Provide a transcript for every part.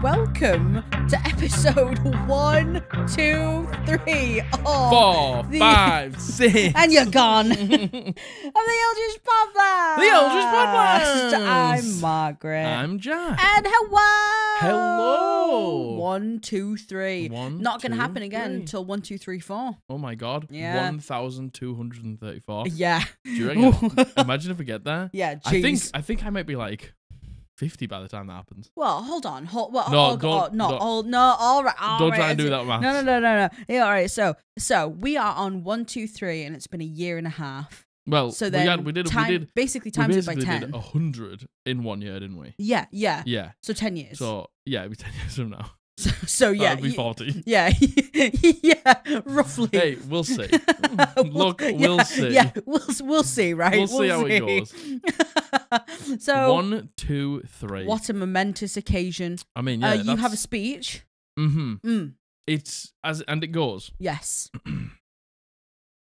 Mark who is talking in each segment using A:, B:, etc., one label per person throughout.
A: welcome to episode 1, 2, 3 of
B: 4, 5, 6.
A: And you're gone. Of the Eldritch Podblast.
B: The Eldritch Podblast.
A: I'm Margaret.
B: I'm Jack.
A: And hello.
B: Hello.
A: 1, 2, 3.
B: One,
A: Not going to
B: two,
A: happen again
B: three.
A: until 1, 2, 3, 4.
B: Oh my god.
A: Yeah.
B: 1,234.
A: Yeah.
B: Do you reckon? Imagine if we get there.
A: Yeah, jeez.
B: I think I might be like 50 by the time that happens.
A: Well, hold on.
B: No, don't
A: all right.
B: Don't try and do that math.
A: No. Yeah, all right. So we are on 1, 2, 3, and it's been a year and a half.
B: Well,
A: So then
B: we did
A: basically times it by
B: we
A: 10.
B: did 100 in 1 year, didn't we?
A: Yeah.
B: Yeah.
A: So 10 years.
B: So yeah, it'll be 10 years from now.
A: So yeah,
B: That'll be 40.
A: Yeah, yeah, roughly.
B: Hey, we'll see. Look, we'll see.
A: Yeah, we'll see, right?
B: We'll see how it goes.
A: So
B: 1, 2, 3.
A: what a momentous occasion!
B: I mean, yeah,
A: you have a speech.
B: It's and it goes.
A: Yes.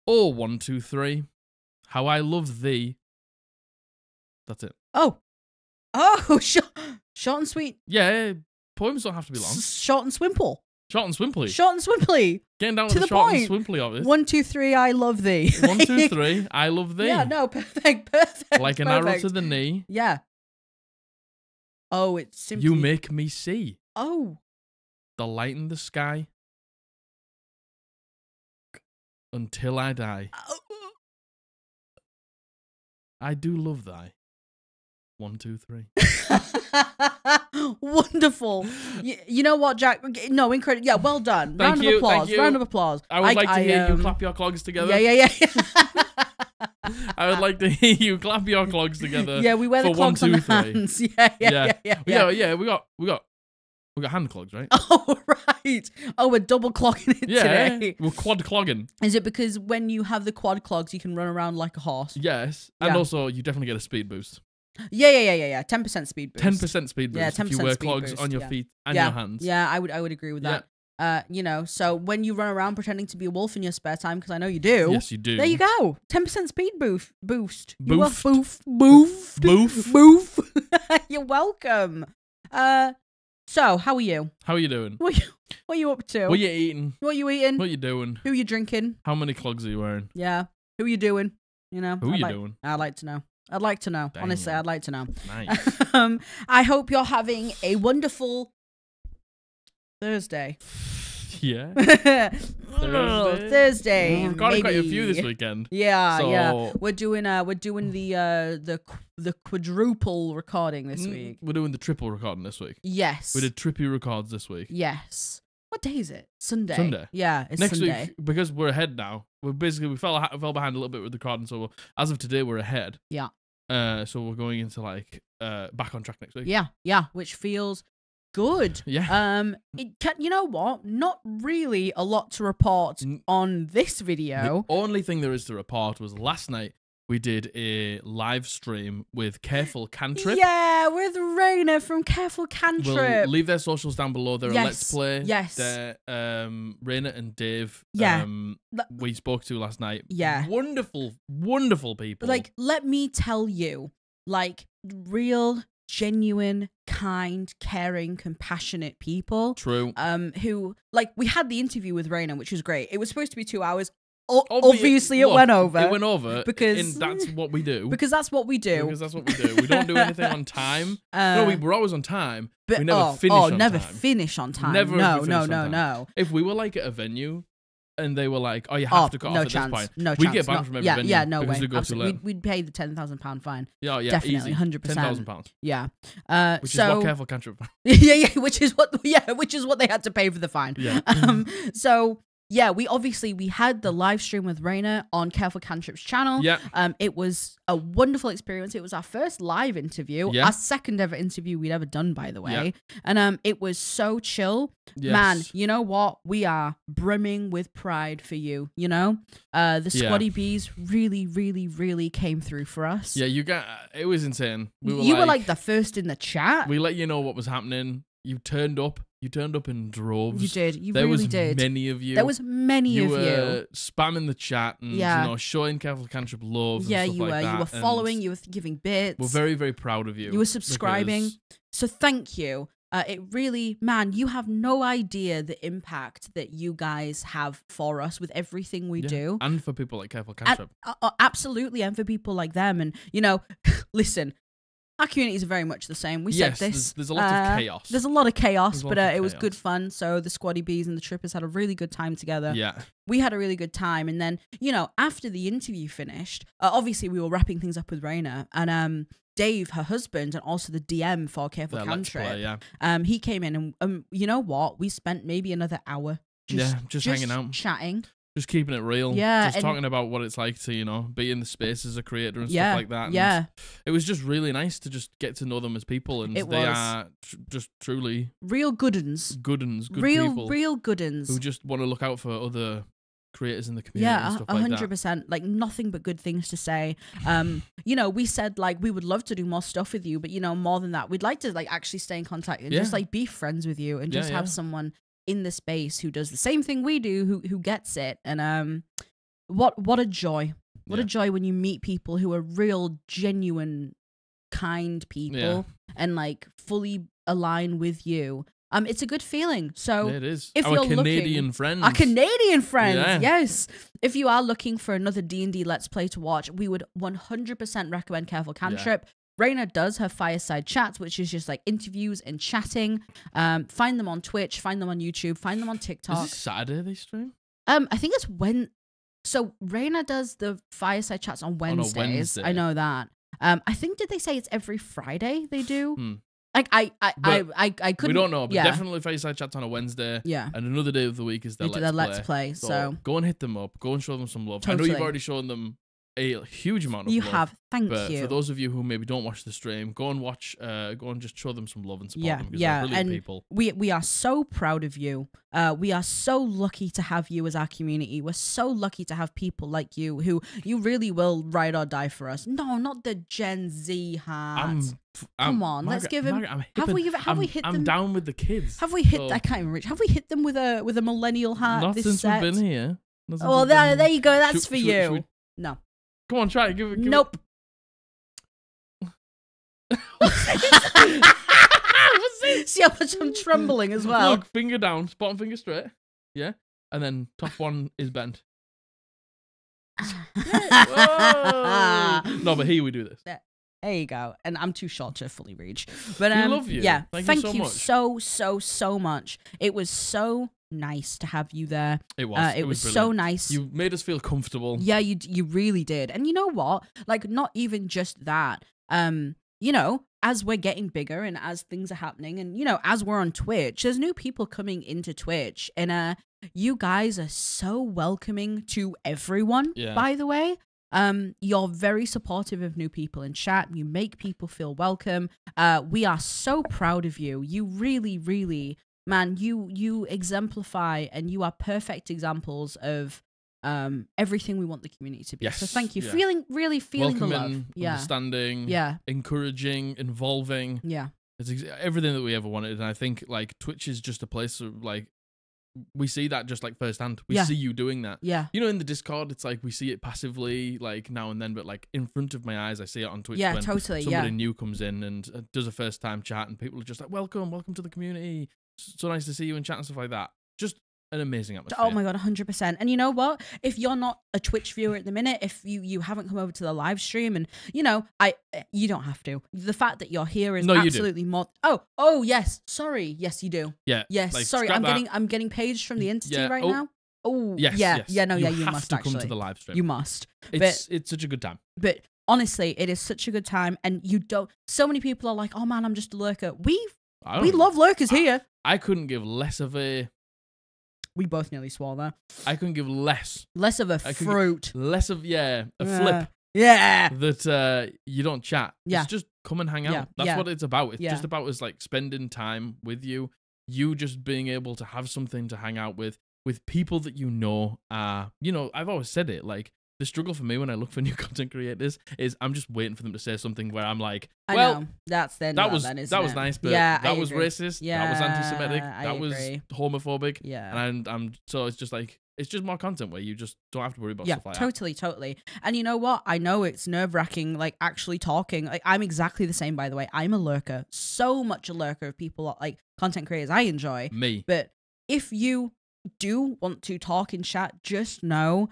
B: Oh, 1, 2, 3. How I love thee. That's it.
A: Oh, short and sweet.
B: Yeah, poems don't have to be long.
A: Short and swimple.
B: Short and swimply.
A: Short and swimply.
B: Getting down
A: to
B: to the
A: the
B: short
A: point.
B: and swimply of it.
A: 1, 2, 3. I love thee.
B: 1, 2, 3. I love thee.
A: Yeah, no, perfect.
B: Like an arrow to the knee.
A: Yeah. Oh, it's simply.
B: You make me see
A: Oh.
B: the light in the sky until I die. I do love thy. 1, 2, 3.
A: Wonderful. You know what, Jack? No, incredible. Yeah, well done. Round of applause. Round of applause.
B: I would like to hear you clap your clogs together.
A: Yeah.
B: I would like to hear you clap your clogs together.
A: Yeah, we wear the clogs on the hands. Yeah.
B: We got hand clogs, right?
A: Oh, right. Oh, we're double clogging it today.
B: We're quad clogging.
A: Is it because when you have the quad clogs, you can run around like a horse?
B: Yes. And also, you definitely get a speed boost.
A: Yeah. 10% speed boost.
B: 10% speed boost.
A: Yeah, 10%
B: if you wear
A: speed
B: clogs
A: boost,
B: on your feet and your hands.
A: Yeah, I would agree with that. So when you run around pretending to be a wolf in your spare time, because I know you do.
B: Yes, you do.
A: There you go. 10% speed boost.
B: Boofed.
A: Boof. You're welcome. So how are you?
B: How are you doing?
A: What are you up to?
B: What are you eating?
A: What are you eating?
B: What are you doing?
A: Who are you drinking?
B: How many clogs are you wearing?
A: Yeah. Who are you doing? You know.
B: Who are you doing?
A: I'd like to know. I'd like to know.
B: Dang.
A: Honestly, I'd like to know.
B: Nice.
A: I hope you're having a wonderful Thursday.
B: Yeah.
A: Thursday.
B: We've got quite a few this weekend.
A: Yeah. We're doing the quadruple recording this week.
B: We're doing the triple recording this week.
A: Yes.
B: We did trippy records this week.
A: Yes. What day is it? Sunday.
B: Sunday.
A: Yeah, it's
B: Next
A: Sunday.
B: week, because we're ahead now. We fell behind a little bit with the recording, so as of today we're ahead.
A: Yeah.
B: So we're going into back on track next week.
A: Yeah, which feels good.
B: Yeah.
A: You know what? Not really a lot to report on this video.
B: The only thing there is to report was last night we did a live stream with Careful Cantrip.
A: Yeah, with Raina from Careful Cantrip.
B: We'll leave their socials down below. They're a Let's Play.
A: Yes.
B: They're Raina and Dave.
A: Yeah.
B: We spoke to last night.
A: Yeah.
B: Wonderful, wonderful people.
A: Let me tell you, real, genuine, kind, caring, compassionate people.
B: True.
A: Who, we had the interview with Raina, which was great. It was supposed to be 2 hours. Obviously, it went over.
B: It went over
A: because
B: that's what we do.
A: Because that's what we do.
B: We don't do anything on time. We're always on time.
A: But
B: we never finish on time.
A: Never finish on time. No.
B: If we were at a venue and they were like, "Oh, you have to cut off at this point,"
A: we'd
B: get banned from every venue.
A: Yeah, no way.
B: We'd
A: pay the £10,000 fine.
B: Yeah,
A: definitely, 100%.
B: £10,000.
A: Yeah.
B: Which is what Careful Cantrip.
A: Yeah. Which is what they had to pay for the fine.
B: Yeah.
A: So. Yeah, we had the live stream with Raina on Careful Cantrip's channel.
B: Yeah.
A: It was a wonderful experience. It was our first live interview, our second ever interview we'd ever done, by the way. Yeah. And it was so chill. Yes. Man, you know what? We are brimming with pride for you, you know? The Squatty Bees really, really, really came through for us.
B: Yeah, it was insane.
A: You were the first in the chat.
B: We let you know what was happening. You turned up. You turned up in droves.
A: You did. You
B: really did.
A: There was
B: many of you.
A: There was many of you.
B: You were spamming the chat and showing Careful Cantrip love and stuff like that.
A: Yeah, you were following. You were giving bits.
B: We're very, very proud of you.
A: You were subscribing. So thank you. It really, man, you have no idea the impact that you guys have for us with everything we do.
B: And for people like Careful Cantrip.
A: Absolutely, and for people like them. And, you know, listen, our communities are very much the same. We said this.
B: There's a lot of chaos.
A: There's a lot of chaos, but it was good fun. So the Squaddy Bees and the Trippers had a really good time together.
B: Yeah.
A: We had a really good time. And then, you know, after the interview finished, obviously we were wrapping things up with Raina. And Dave, her husband, and also the DM for Careful Cantrip, he came in and you know what? We spent maybe another hour just
B: hanging out.
A: Chatting.
B: Just keeping it real.
A: Yeah.
B: Just talking about what it's like to, you know, be in the space as a creator and stuff like that. And it was just really nice to just get to know them as people. And they are just truly...
A: real good people. Real good uns.
B: Who just want to look out for other creators in the community and stuff like that.
A: 100%. Like, nothing but good things to say. You know, we said, like, we would love to do more stuff with you, but, you know, more than that, we'd like to, like, actually stay in contact and just, like, be friends with you and just have someone in the space who does the same thing we do, who gets it. And what a joy. What a joy when you meet people who are real, genuine, kind people and like fully align with you. It's a good feeling. So
B: it is.
A: If
B: our
A: you're
B: Canadian friends.
A: Our Canadian friends, yes. If you are looking for another D&D Let's Play to watch, we would 100% recommend Careful Cantrip. Raina does her fireside chats, which is just like interviews and chatting. Find them on Twitch, find them on YouTube, find them on TikTok.
B: Is it Saturday they stream?
A: I think it's when. So Raina does the fireside chats on Wednesdays. On a Wednesday. I know that. I think did they say it's every Friday they do? Like I couldn't.
B: We don't know, but definitely fireside chats on a Wednesday.
A: Yeah.
B: And another day of the week is their
A: Let's Play. So
B: go and hit them up. Go and show them some love.
A: Totally.
B: I know you've already shown them a huge amount of love.
A: You have, thank you.
B: For those of you who maybe don't watch the stream, go and watch, go and just show them some love and support them because they're brilliant people.
A: We are so proud of you. We are so lucky to have you as our community. We're so lucky to have people like you who you really will ride or die for us. No, not the Gen Z heart. Come on, let's give him. Have we hit them?
B: I'm down with the kids.
A: Have we hit? I can't even reach. Have we hit them with a millennial heart?
B: Not
A: this
B: since
A: set?
B: we've been here.
A: Well, there you go. That's for you. No.
B: Come on, try it. Give it.
A: Nope. See how much I'm trembling as well.
B: Look, finger down, bottom finger straight. Yeah. And then top one is bent. No, but here we do this.
A: There you go. And I'm too short to fully reach. But
B: we love you.
A: Yeah. Thank
B: you
A: so much. It was so nice to have you there.
B: It was.
A: It was so nice.
B: You made us feel comfortable.
A: Yeah, you really did. And you know what? Like, not even just that. You know, as we're getting bigger and as things are happening and, you know, as we're on Twitch, there's new people coming into Twitch. And you guys are so welcoming to everyone, by the way. You're very supportive of new people in chat. You make people feel welcome. We are so proud of you. You really, really, man, you exemplify and you are perfect examples of everything we want the community to be.
B: Yes.
A: So thank you. Feeling the love.
B: Understanding. Encouraging, involving.
A: Yeah.
B: It's everything that we ever wanted. And I think like Twitch is just a place of like, we see that just like firsthand. We see you doing that.
A: Yeah.
B: You know, in the Discord, it's like we see it passively, like now and then, but like in front of my eyes, I see it on Twitch.
A: Yeah,
B: when
A: totally.
B: Somebody new comes in and does a first time chat, and people are just like, "Welcome to the community. So nice to see you and chat and stuff like that." Just an amazing atmosphere.
A: Oh my god, 100%. And you know what? If you're not a Twitch viewer at the minute, if you haven't come over to the live stream, and you know, you don't have to. The fact that you're here is absolutely more. Oh yes, sorry, yes you do.
B: Yeah.
A: Yes,
B: like,
A: sorry, I'm getting paged from the entity right now. Oh
B: yes,
A: yeah,
B: yes.
A: No,
B: you
A: you
B: have
A: must
B: to
A: actually
B: come to the live stream.
A: You must.
B: It's such a good time.
A: But honestly, it is such a good time, and you don't. So many people are like, "Oh man, I'm just a lurker." We love lurkers here.
B: I couldn't give less of a.
A: We both nearly swore there.
B: I couldn't give less
A: of a fruit.
B: Less of a flip.
A: Yeah.
B: That you don't chat.
A: Yeah.
B: It's just come and hang out. That's what it's about. It's just about us like spending time with you. You just being able to have something to hang out with people that you know. You know, I've always said it, like the struggle for me when I look for new content creators is I'm just waiting for them to say something where I'm like, well,
A: I know. That was
B: nice, but that was racist.
A: Yeah,
B: that was anti-Semitic.
A: I
B: that was
A: agree.
B: homophobic.
A: Yeah,
B: and I'm so it's just like it's just more content where you just don't have to worry about stuff like
A: that. Totally. And you know what? I know it's nerve-wracking, like, actually talking. Like, I'm exactly the same, by the way. I'm a lurker. So much a lurker of people, like, content creators I enjoy.
B: Me.
A: But if you do want to talk in chat, just know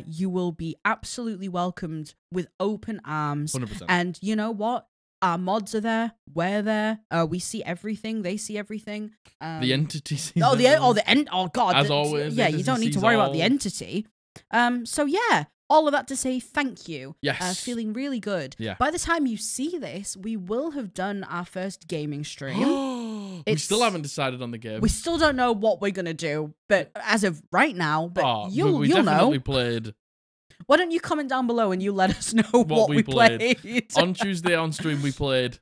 A: you will be absolutely welcomed with open arms.
B: 100%.
A: And you know what? Our mods are there. We're there. We see everything. They see everything.
B: The entity sees
A: Oh god.
B: As always.
A: Yeah, you don't need to worry about the entity. So yeah, all of that to say thank you.
B: Yes.
A: Feeling really good.
B: Yeah.
A: By the time you see this, we will have done our first gaming stream.
B: We still haven't decided on the game.
A: We still don't know what we're gonna do, but as of right now, you'll
B: definitely
A: know.
B: Played.
A: Why don't you comment down below and you let us know what we played?
B: On Tuesday on stream we played.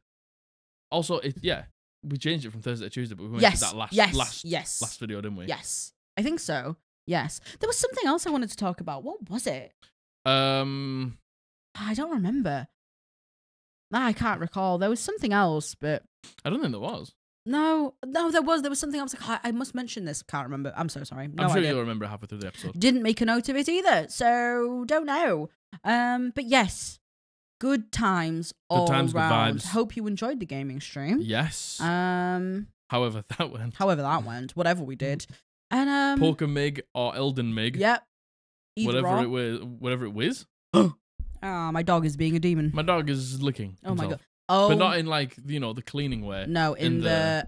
B: Also, we changed it from Thursday to Tuesday, but we went to that last video, didn't we?
A: Yes, I think so. Yes, there was something else I wanted to talk about. What was it? I don't remember. I can't recall. There was something else, but
B: I don't think there was.
A: No, there was something else. I must mention this. Can't remember. I'm so sorry.
B: I'm sure you'll remember halfway through the episode.
A: Didn't make a note of it either, so don't know. But yes, good times all round. Good vibes. Hope you enjoyed the gaming stream.
B: Yes. However that went.
A: Whatever we did. And
B: Poker Mig or Elden Mig.
A: Yep.
B: Whatever it was.
A: My dog is being a demon.
B: My dog is licking.
A: Oh my god.
B: Oh, but not in like the cleaning way.
A: No, in the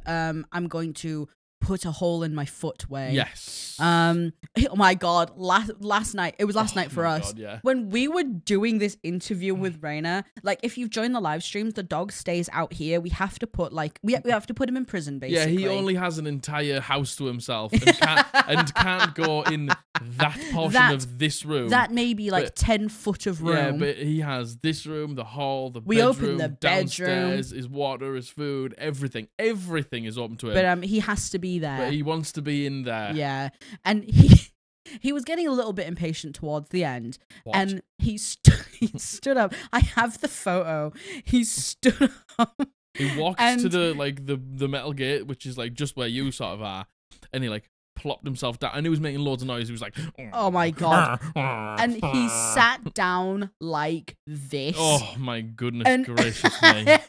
A: I'm going to put a hole in my foot way.
B: Yes.
A: Oh my god, last night. It was last night for us.
B: God, yeah.
A: When we were doing this interview with Raina, like if you've joined the live streams, the dog stays out here. We have to put we have to put him in prison basically.
B: Yeah, he only has an entire house to himself and can't go in that portion of this room.
A: That may be like 10 foot of room.
B: Yeah, but he has this room, the hall, the
A: bedroom. We open the
B: downstairs, his water, his food, everything. Everything is open to him.
A: But he has to be there.
B: But he wants to be in there.
A: Yeah, and he was getting a little bit impatient towards the end.
B: What?
A: And he stood up. I have the photo. He stood up.
B: He walked to the metal gate, which is like just where you sort of are, and he plopped himself down, and he was making loads of noise. He was like,
A: oh my god. And he sat down like this.
B: Oh my goodness gracious me.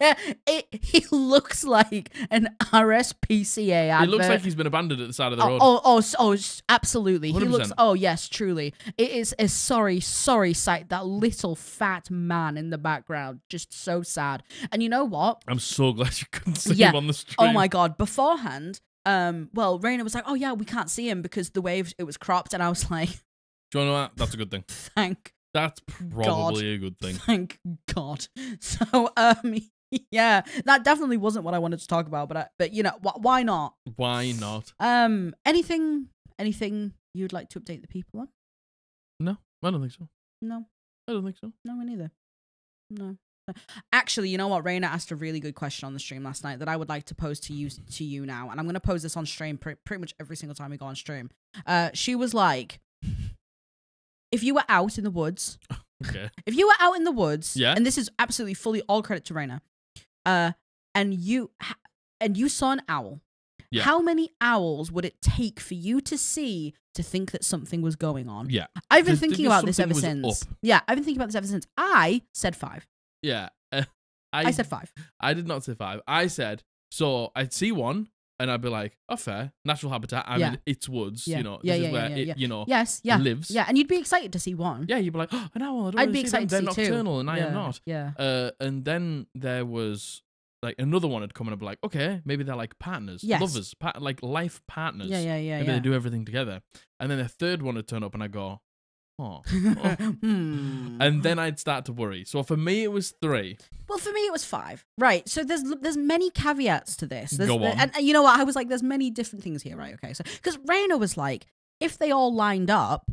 A: He looks like an RSPCA advert.
B: It looks like he's been abandoned at the side of the road.
A: Oh, absolutely.
B: 100%.
A: He looks, oh yes, truly. It is a sorry sight. That little fat man in the background. Just so sad. And you know what?
B: I'm so glad you couldn't see him on the stream.
A: Oh my god. Beforehand, Raina was like, oh yeah, we can't see him because the way it was cropped, and I was like,
B: do you know what? That's a good thing. That's probably a good thing.
A: Thank God. So, yeah, that definitely wasn't what I wanted to talk about, but you know, why not?
B: Why not?
A: Anything you'd like to update the people on?
B: No, I don't think so.
A: No,
B: I don't think so.
A: No, me neither. No. Actually, you know what? Raina asked a really good question on the stream last night that I would like to pose to you now, and I'm going to pose this on stream pretty much every single time we go on stream. She was like, if you were out in the woods,
B: okay.
A: If you were out in the woods,
B: yeah,
A: and this is absolutely fully all credit to Raina, and you saw an owl, yeah, how many owls would it take for you to see to think that something was going on?
B: Yeah,
A: I've been thinking about this ever since. Yeah, I've been thinking about this ever since. I said 5.
B: Yeah.
A: I said 5.
B: I did not say 5. I said, so I'd see one and I'd be like, oh, fair. Natural habitat. I mean, it's woods.
A: Yeah.
B: You know, this is where it,
A: yes,
B: lives.
A: Yeah, and you'd be excited to see one.
B: Yeah, you'd be like, oh, an owl.
A: I'd be excited to see
B: they're nocturnal and I am not.
A: Yeah.
B: And then there was like another one had come and I'd be like, okay, maybe they're like partners, lovers, like life partners.
A: Yeah.
B: Maybe they do everything together. And then the third one would turn up and I go, oh. And then I'd start to worry. So for me, it was 3.
A: Well, for me, it was 5. Right. So there's many caveats to this.
B: Go on.
A: And you know what? I was like, there's many different things here. Right. Okay. So because Raina was like, if they all lined up,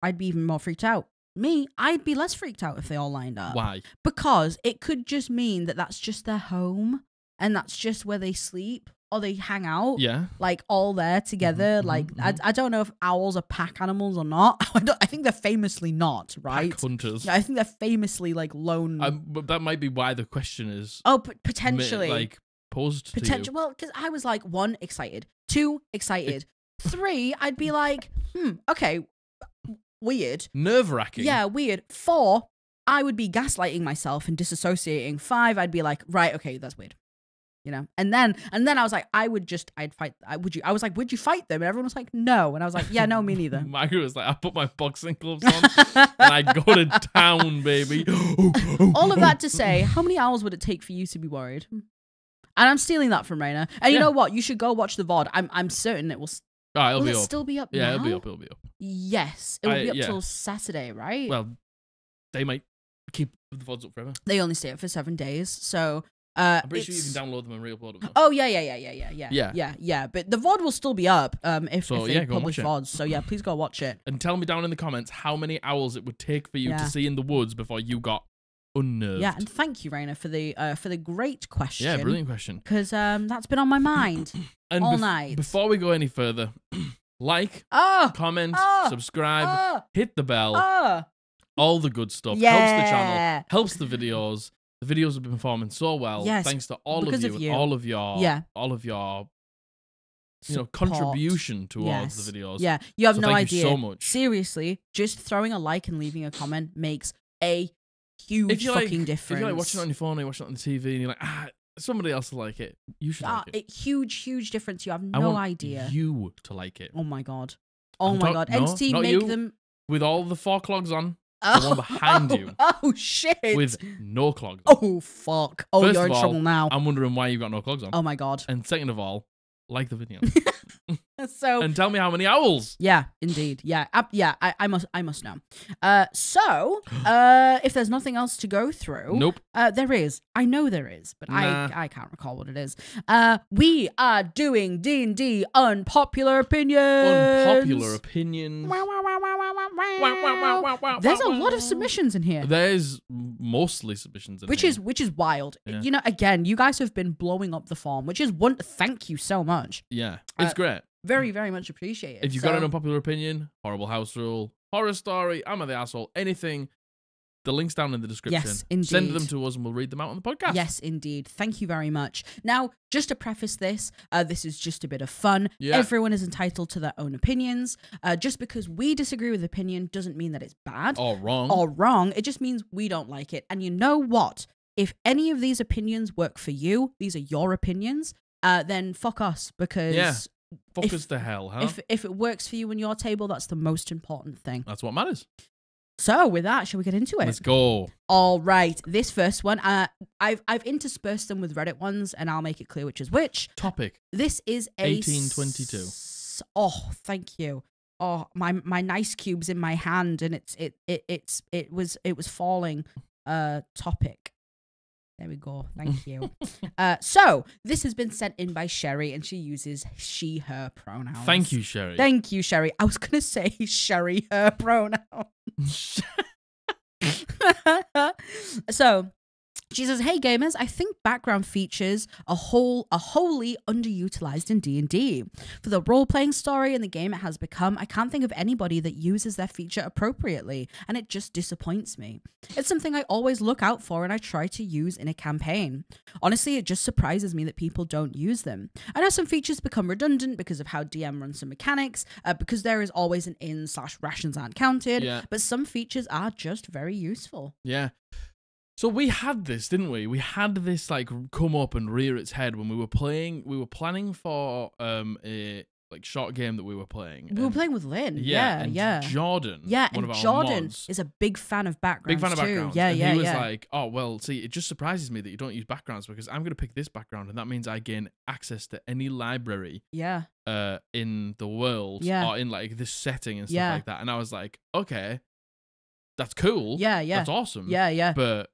A: I'd be even more freaked out. Me, I'd be less freaked out if they all lined up.
B: Why?
A: Because it could just mean that that's just their home and that's just where they sleep. Or they hang out, like all there together. Like I don't know if owls are pack animals or not. I think they're famously not, right?
B: Pack hunters.
A: Yeah, I think they're famously like lone.
B: But that might be why the question is.
A: Oh, potentially
B: like posed to you.
A: Well, because I was like 1, excited. 2, excited. 3, I'd be like, okay. weird.
B: Nerve-wracking.
A: Yeah, weird. 4, I would be gaslighting myself and disassociating. 5, I'd be like, right, okay, that's weird. You know, and then I was like, I'd fight. I was like, would you fight them? And everyone was like, no. And I was like, yeah, no, me neither.
B: Margaret was like, I put my boxing gloves on and I go to town, baby.
A: All of that to say, how many hours would it take for you to be worried? And I'm stealing that from Raina. And you know what? You should go watch the VOD. I'm certain it will.
B: It'll
A: will
B: be
A: it
B: up.
A: Still be up?
B: Yeah,
A: now?
B: it'll be up.
A: Yes, it will be up till Saturday, right?
B: Well, they might keep the VODs up forever.
A: They only stay up for 7 days, so.
B: I'm pretty sure you can download them and re-upload them.
A: Oh yeah. But the VOD will still be up if they publish VODs. So yeah, please go watch it.
B: And tell me down in the comments how many hours it would take for you to see in the woods before you got unnerved.
A: Yeah, and thank you, Raina, for the great question.
B: Yeah, brilliant question.
A: Because that's been on my mind all night.
B: Before we go any further, like, comment, subscribe, hit the bell, all the good stuff.
A: Yeah.
B: Helps the channel, helps the videos. The videos have been performing so well, thanks to all of you, all of your contribution towards the videos.
A: Yeah, you have no idea.
B: Thank you so much.
A: Seriously, just throwing a like and leaving a comment makes a huge fucking difference.
B: If you're like watching it on your phone or you're watching it on the TV and you're like, somebody else will like it, you should like it.
A: Huge difference. You have no idea.
B: You to like it.
A: Oh my god. Oh my god. Entity make them
B: with all the 4 clogs on. The one behind you.
A: Oh shit!
B: With no clogs on.
A: Oh fuck! Oh, you're in trouble now.
B: I'm wondering why you got no clogs on.
A: Oh my god!
B: And second of all, like the video.
A: So
B: and tell me how many owls.
A: Yeah, indeed. Yeah, I must know. So if there's nothing else to go through,
B: nope.
A: There is. I know there is, but I can't recall what it is. We are doing D&D Unpopular Opinion.
B: Unpopular Opinion.
A: There's a lot of submissions in here.
B: There's mostly submissions in
A: here. Which is wild. Yeah. You know, again, you guys have been blowing up the form, which is thank you so much.
B: Yeah, it's great.
A: Very, very much appreciated.
B: If you've got an unpopular opinion, horrible house rule, horror story, I'm the asshole, anything, the link's down in the description.
A: Yes, indeed.
B: Send them to us and we'll read them out on the podcast.
A: Yes, indeed. Thank you very much. Now, just to preface this, this is just a bit of fun.
B: Yeah.
A: Everyone is entitled to their own opinions. Just because we disagree with opinion doesn't mean that it's bad.
B: Or wrong.
A: It just means we don't like it. And you know what? If any of these opinions work for you, these are your opinions, then fuck us, because...
B: Yeah. Fuck us to hell, huh?
A: If it works for you and your table, that's the most important thing.
B: That's what matters.
A: So with that, shall we get into it?
B: Let's go.
A: All right. This first one, I've interspersed them with Reddit ones, and I'll make it clear which is which.
B: Topic.
A: This is a
B: 1822.
A: Oh, thank you. Oh, my nice cube's in my hand, and it was falling. Topic. There we go. Thank you. So this has been sent in by Sheri, and she uses she, her pronouns.
B: Thank you, Sheri.
A: Thank you, Sheri. I was going to say Sheri, her pronouns. So she says, "Hey gamers, I think background features are wholly underutilized in D&D. For the role-playing story and the game it has become, I can't think of anybody that uses their feature appropriately, and it just disappoints me. It's something I always look out for and I try to use in a campaign. Honestly, it just surprises me that people don't use them. I know some features become redundant because of how DM runs some mechanics, because there is always an in/rations aren't counted, but some features are just very useful."
B: Yeah. So we had this, didn't we? We had this like come up and rear its head when we were playing. We were planning for a like short game that we were playing.
A: We were playing with Lynn. Yeah.
B: Jordan.
A: Yeah,
B: one
A: and
B: of our
A: Jordan
B: mods,
A: is a big fan of backgrounds. Too. Yeah,
B: and
A: yeah.
B: He was like, "Oh well, see, it just surprises me that you don't use backgrounds because I'm going to pick this background, and that means I gain access to any library.
A: Yeah.
B: In the world.
A: Yeah.
B: Or in like this setting and stuff like that." And I was like, "Okay, that's cool.
A: Yeah.
B: That's awesome.
A: Yeah.
B: But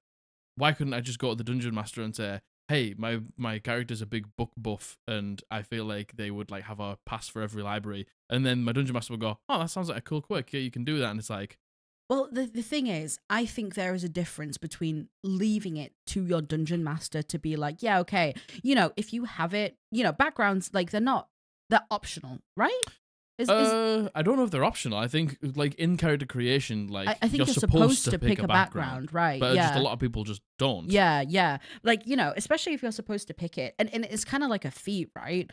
B: why couldn't I just go to the dungeon master and say, hey, my character's a big book buff and I feel like they would like have a pass for every library." And then my dungeon master would go, "Oh, that sounds like a cool quirk. Yeah, you can do that." And it's like,
A: well, the thing is, I think there is a difference between leaving it to your dungeon master to be like, yeah, okay, you know, if you have it, you know, backgrounds, like they're optional, right?
B: I don't know if they're optional. I think like in character creation, like
A: I think you're supposed to pick a background, right?
B: But just a lot of people just don't.
A: Yeah. Like, you know, especially if you're supposed to pick it, and it's kind of like a feat, right?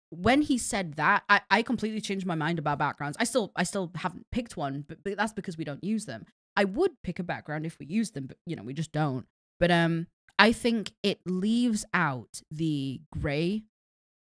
A: when he said that, I completely changed my mind about backgrounds. I still haven't picked one, but that's because we don't use them. I would pick a background if we use them, but we just don't. But I think it leaves out the gray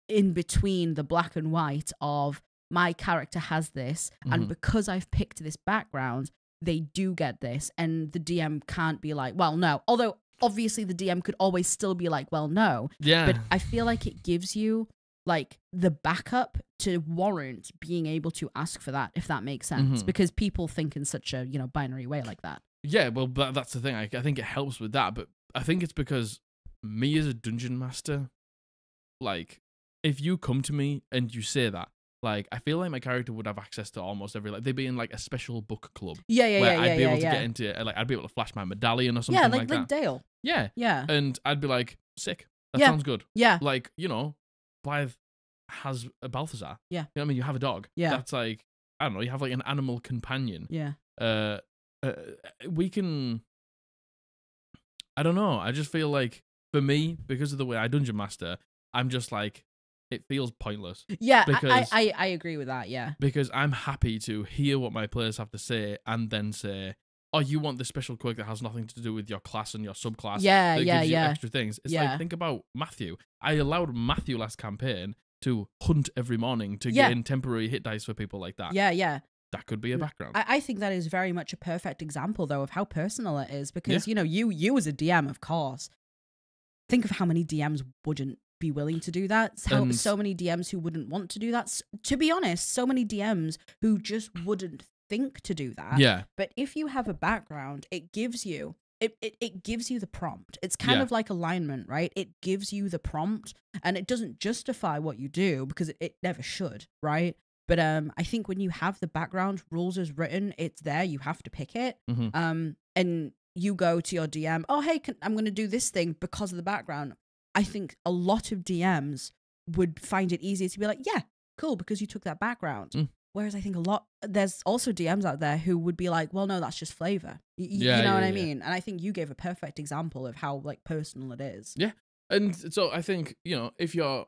A: in between the black and white of my character has this, and because I've picked this background, they do get this, and the DM can't be like, well, no. Although obviously the DM could always still be like, well, no.
B: Yeah.
A: But I feel like it gives you like the backup to warrant being able to ask for that, if that makes sense, because people think in such a binary way like that.
B: Yeah, well, that's the thing. I think it helps with that, but I think it's because me as a dungeon master, like, if you come to me and you say that, like, I feel like my character would have access to almost every, like, they'd be in like a special book club.
A: Yeah,
B: where I'd be able to get into, like, I'd be able to flash my medallion or something like that.
A: Like Dale.
B: Yeah.
A: Yeah.
B: And I'd be like, sick. That sounds good.
A: Yeah.
B: Like, Blythe has a Balthazar.
A: Yeah.
B: You know what I mean? You have a dog.
A: Yeah.
B: That's like, I don't know, you have like an animal companion.
A: Yeah.
B: We can, I don't know. I just feel like, for me, because of the way I dungeon master, I'm just like, it feels pointless.
A: Yeah, because I agree with that, yeah.
B: Because I'm happy to hear what my players have to say and then say, oh, you want this special quirk that has nothing to do with your class and your subclass.
A: Yeah,
B: that
A: yeah,
B: gives you
A: yeah.
B: extra things. It's like, think about Matthew. I allowed Matthew last campaign to hunt every morning to get in temporary hit dice for people like that.
A: Yeah, yeah.
B: That could be a background.
A: I think that is very much a perfect example, though, of how personal it is. Because, you as a DM, of course, think of how many DMs wouldn't be willing to do that. So many DMs who wouldn't want to do that. To be honest, so many DMs who just wouldn't think to do that.
B: Yeah.
A: But if you have a background, it gives you it gives you the prompt. It's kind of like alignment, right? It gives you the prompt, and it doesn't justify what you do because it never should, right? But I think when you have the background, rules is written, it's there, you have to pick it. And you go to your DM, oh, hey, I'm going to do this thing because of the background. I think a lot of DMs would find it easier to be like, yeah, cool, because you took that background. Whereas I think there's also DMs out there who would be like, well, no, that's just flavor. You know what I mean? And I think you gave a perfect example of how like personal it is.
B: Yeah. And so I think, if your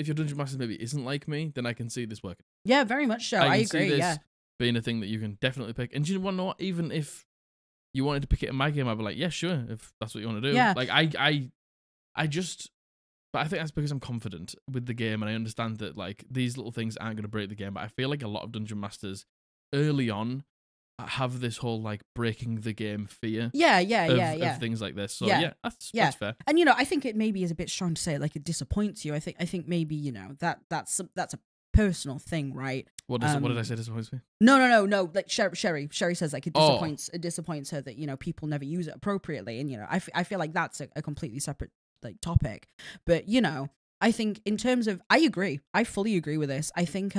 B: dungeon master maybe isn't like me, then I can see this working.
A: Yeah, very much so. I agree.
B: See this being a thing that you can definitely pick. And do you want to know what? Even if you wanted to pick it in my game, I'd be like, yeah, sure, if that's what you want to do.
A: Yeah.
B: Like but I think that's because I'm confident with the game and I understand that like these little things aren't going to break the game. But I feel like a lot of dungeon masters early on have this whole like breaking the game fear.
A: Of
B: things like this. So that's fair.
A: And I think it maybe is a bit strong to say like it disappoints you. I think maybe that's a personal thing, right?
B: What did I say disappoints me?
A: No. Like Sheri says like it disappoints her that people never use it appropriately, and I feel like that's a completely separate like topic. But I think in terms of, I fully agree with this. I think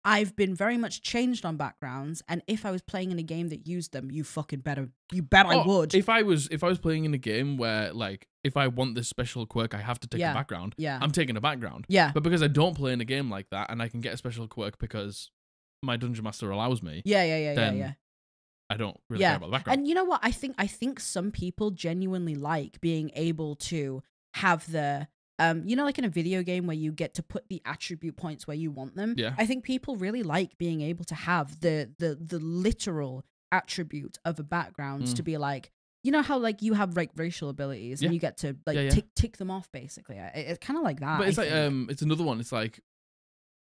A: I've been very much changed on backgrounds, and if I was playing in a game that used them, you bet I would.
B: If I was playing in a game where like if I want this special quirk, I have to take a background.
A: Yeah,
B: I'm taking a background.
A: Yeah,
B: but because I don't play in a game like that, and I can get a special quirk because my dungeon master allows me.
A: Yeah.
B: I don't really care about the background.
A: And you know what? I think some people genuinely like being able to have the like in a video game where you get to put the attribute points where you want them.
B: Yeah.
A: I think people really like being able to have the literal attribute of a background to be like, how like you have like racial abilities and you get to like tick them off basically. It's kind of like that.
B: But it's it's another one. It's like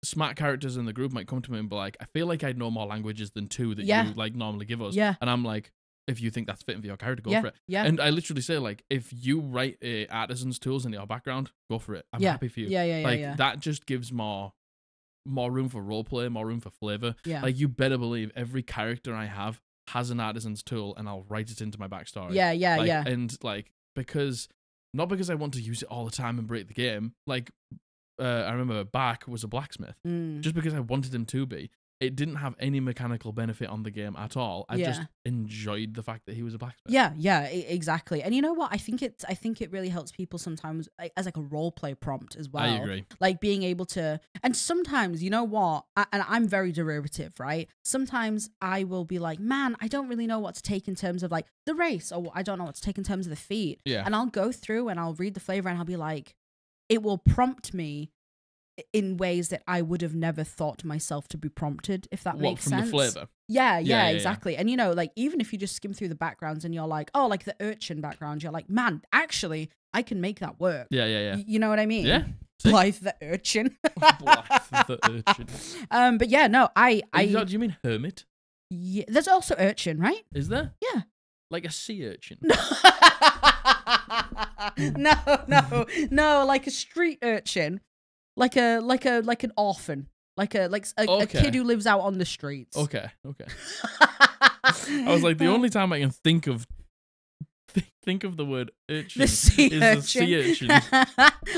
B: smart characters in the group might come to me and be like, I feel like I know more languages than 2 that you like normally give us.
A: Yeah.
B: And I'm like, if you think that's fitting for your character, go for it.
A: Yeah.
B: And I literally say like, if you write artisans tools in your background, go for it. I'm happy for you.
A: Yeah.
B: That just gives more room for roleplay, more room for flavor.
A: Yeah.
B: Like you better believe every character I have has an artisan's tool and I'll write it into my backstory.
A: Yeah.
B: And like, not because I want to use it all the time and break the game. Like, I remember Bach was a blacksmith just because I wanted him to be. It didn't have any mechanical benefit on the game at all. I just enjoyed the fact that he was a blacksmith.
A: Yeah, exactly. And you know what? I think it really helps people sometimes as like a role play prompt as well.
B: I agree.
A: Like being able to, and sometimes you know what? And I'm very derivative, right? Sometimes I will be like, man, I don't really know what to take in terms of like the race, or I don't know what to take in terms of the feat.
B: Yeah.
A: And I'll go through and I'll read the flavor and I'll be like, it will prompt me in ways that I would have never thought myself to be prompted, if that makes sense.
B: From the flavor?
A: Yeah, exactly. Yeah. And you know, like, even if you just skim through the backgrounds and you're like, oh, like the urchin background, you're like, man, actually, I can make that work.
B: Yeah.
A: You know what I mean?
B: Yeah.
A: Blythe the urchin.
B: Blythe the urchin.
A: But yeah, no,
B: do you mean hermit?
A: Yeah, there's also urchin, right?
B: Is there?
A: Yeah.
B: Like a sea urchin?
A: No, like a street urchin. Like an orphan. Like a kid who lives out on the streets.
B: Okay. I was like, the only time I can think of the word urchin is the sea urchin.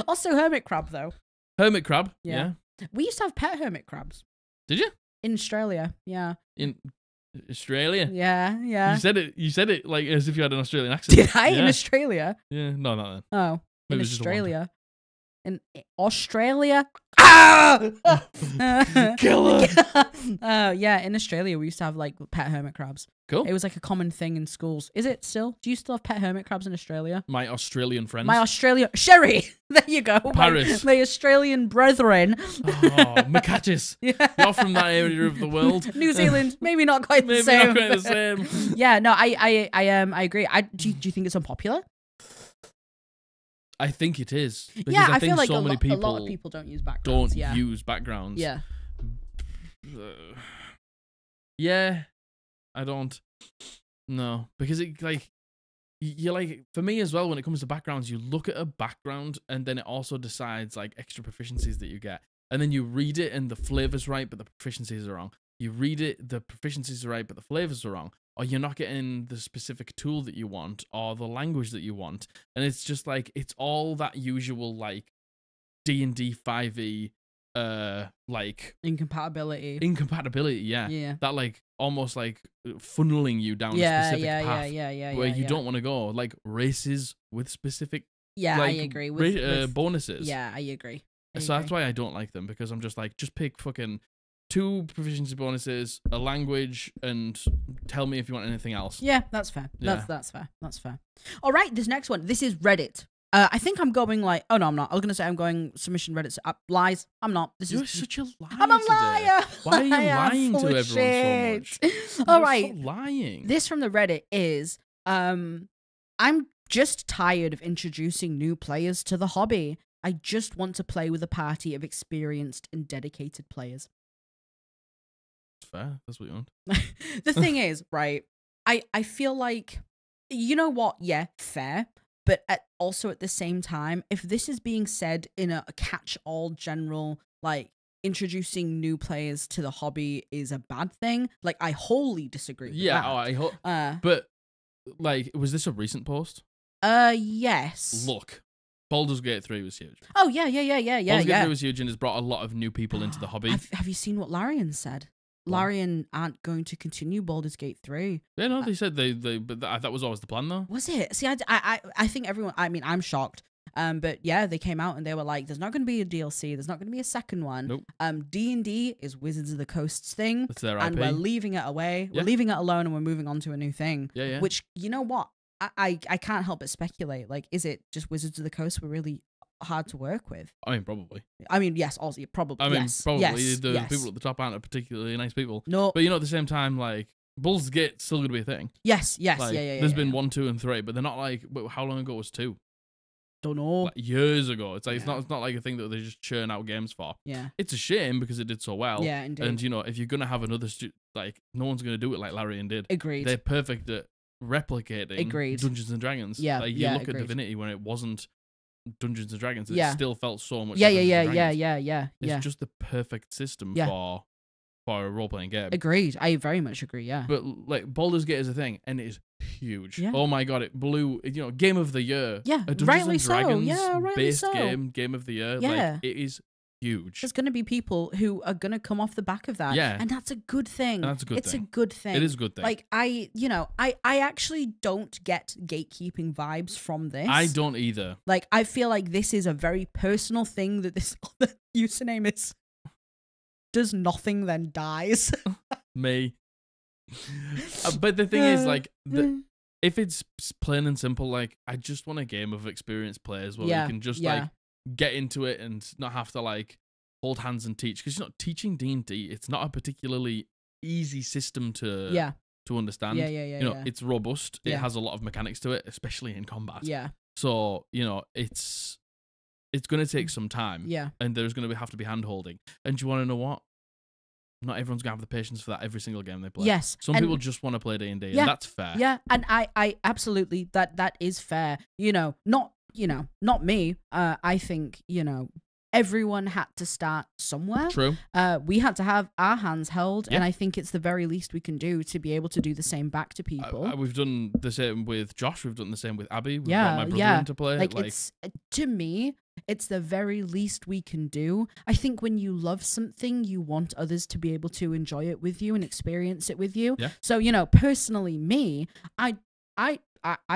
A: Also hermit crab, though.
B: Hermit crab, yeah.
A: We used to have pet hermit crabs.
B: Did you?
A: In Australia, yeah.
B: In Australia?
A: Yeah.
B: You said it like as if you had an Australian accent.
A: Did I? Yeah. In Australia?
B: Yeah, no, not then.
A: Oh,
B: maybe
A: in Australia. In Australia?
B: Killer!
A: Yeah, in Australia, we used to have like pet hermit crabs.
B: Cool.
A: It was like a common thing in schools. Is it still? Do you still have pet hermit crabs in Australia?
B: My Australian friends.
A: Sheri! There you go.
B: Paris.
A: My Australian brethren.
B: Oh, McCatchis. Yeah. You're from that area of the world.
A: New Zealand. Maybe not quite the same.
B: Maybe not quite the same.
A: Yeah, no, I agree. Do you think it's unpopular?
B: I think it is. Because
A: yeah, I
B: think
A: feel like
B: so many people
A: a lot of people don't use backgrounds.
B: Use backgrounds.
A: Yeah.
B: Yeah. I don't. No, because it like you like for me as well. When it comes to backgrounds, you look at a background and then it also decides like extra proficiencies that you get, and then you read it and the flavor's right, but the proficiencies are wrong. You read it, the proficiencies are right, but the flavors are wrong, or you're not getting the specific tool that you want or the language that you want, and it's just like it's all that usual like D&D 5e like
A: incompatibility,
B: yeah that like almost like funneling you down a specific path where you don't want to go, like races with specific
A: like, I agree with
B: bonuses.
A: I agree.
B: That's why I don't like them, because I'm just like, just pick fucking 2 proficiency bonuses, a language, and tell me if you want anything else.
A: Yeah, that's fair. That's fair. All right, this next one, this is Reddit. I think I'm going like... Oh, no, I'm not. I was going to say I'm going submission Reddit. Lies. I'm not.
B: You're such a liar.
A: I'm a liar.
B: Why are you lying to everyone so much?
A: All right.
B: So lying.
A: This from the Reddit is... I'm just tired of introducing new players to the hobby. I just want to play with a party of experienced and dedicated players.
B: It's fair. That's what you want.
A: The thing is, right, I feel like... You know what? Yeah, fair. But also at the same time, if this is being said in a catch-all general, like, introducing new players to the hobby is a bad thing, like, I wholly disagree with that.
B: I hope. But, like, was this a recent post?
A: Yes.
B: Look, Baldur's Gate 3 was huge.
A: Oh, yeah.
B: Baldur's Gate 3 was huge and has brought a lot of new people into the hobby.
A: Have you seen what Larian said? Larian aren't going to continue Baldur's Gate 3.
B: Yeah, no, they said but that was always the plan, though.
A: Was it? See, I think everyone, I mean, I'm shocked. But yeah, they came out and they were like, there's not going to be a DLC. There's not going to be a second one.
B: Nope.
A: D&D is Wizards of the Coast's thing.
B: That's their IP.
A: And we're leaving it away. Yeah. We're leaving it alone and we're moving on to a new thing.
B: Yeah.
A: Which, you know what? I can't help but speculate. Like, is it just Wizards of the Coast were really hard to work with?
B: I mean, probably.
A: I mean, yes, also, probably.
B: I mean,
A: yes.
B: probably.
A: Yes.
B: The people at the top aren't particularly nice people.
A: No.
B: But, you know, at the same time, like, Baldur's Gate's still going to be a thing.
A: Yes.
B: Like,
A: yeah.
B: There's been 1, 2, and 3, but they're not like, how long ago was 2?
A: Don't know.
B: Like, years ago. It's like, it's not like a thing that they just churn out games for.
A: Yeah.
B: It's a shame because it did so well.
A: Yeah, indeed.
B: And, you know, if you're going to have another, like, no one's going to do it like Larian did.
A: Agreed.
B: They're perfect at replicating Dungeons and Dragons.
A: Yeah.
B: Like, you look at Divinity when it wasn't Dungeons and Dragons, it still felt so much.
A: Yeah.
B: It's just the perfect system for a role playing game.
A: Agreed. I very much agree. Yeah.
B: But like Baldur's Gate is a thing, and it is huge.
A: Yeah.
B: Oh my god, it blew. You know, Game of the Year.
A: Yeah.
B: A Dungeons
A: rightly
B: and Dragons
A: so. Yeah. Rightly
B: based
A: so.
B: Game of the Year.
A: Yeah.
B: Like, it is huge.
A: There's going to be people who are going to come off the back of that.
B: Yeah.
A: And that's a good thing.
B: It's
A: a good thing.
B: It is a good thing.
A: Like, I actually don't get gatekeeping vibes from this.
B: I don't either.
A: Like, I feel like this is a very personal thing that this other username is. Does nothing then dies.
B: Me. But the thing is, like, if it's plain and simple, like, I just want a game of experienced players where we can just, like, get into it and not have to, like, hold hands and teach, because teaching D&D, it's not a particularly easy system to understand. It's robust. It has a lot of mechanics to it, especially in combat. So it's going to take some time. And there's going to have to be hand holding. And do you want to know what? Not everyone's gonna have the patience for that every single game they play.
A: Yes.
B: Some people just want to play D&D, and that's fair.
A: Yeah, and I absolutely that is fair. Not me. I think, everyone had to start somewhere.
B: True.
A: We had to have our hands held, and I think it's the very least we can do to be able to do the same back to people.
B: We've done the same with Josh. We've done the same with Abby. We've got my brother into play.
A: It's to me, it's the very least we can do. I think when you love something, you want others to be able to enjoy it with you and experience it with you.
B: Yeah.
A: So, personally, me, I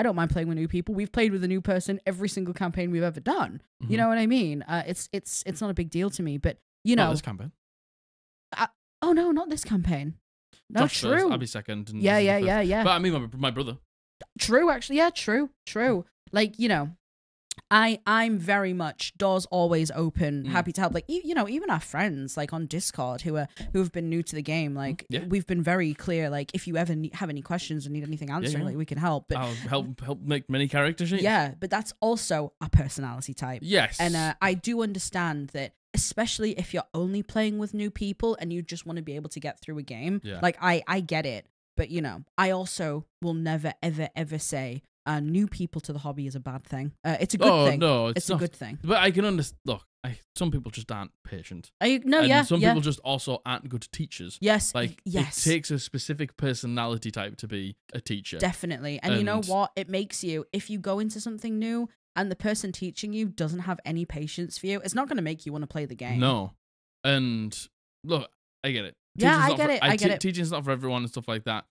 A: don't mind playing with new people. We've played with a new person every single campaign we've ever done. You know what I mean? It's not a big deal to me, but
B: Not this campaign.
A: Oh no, not this campaign. No,
B: Josh
A: true.
B: First, Abby second. And
A: yeah.
B: But I mean, my brother.
A: True, actually, yeah, true. Like, I'm very much doors always open, happy to help. Like, even our friends, like on Discord, who've been new to the game, like we've been very clear. Like, if you ever have any questions or need anything answering, like we can help. But
B: I'll help make many character sheets.
A: Yeah, but that's also a personality type.
B: Yes,
A: and I do understand that, especially if you're only playing with new people and you just want to be able to get through a game. Like, I get it, but I also will never ever say new people to the hobby is a bad thing. It's a good thing.
B: No,
A: it's
B: not.
A: A good thing.
B: But I can understand. Look, some people just aren't patient.
A: Some
B: people just also aren't good teachers.
A: Yes,
B: like it takes a specific personality type to be a teacher.
A: Definitely, and you know what? It makes you, if you go into something new and the person teaching you doesn't have any patience for you, it's not going to make you want to play the game.
B: No, and look, I get it.
A: I get it.
B: Teaching's not for everyone and stuff like that.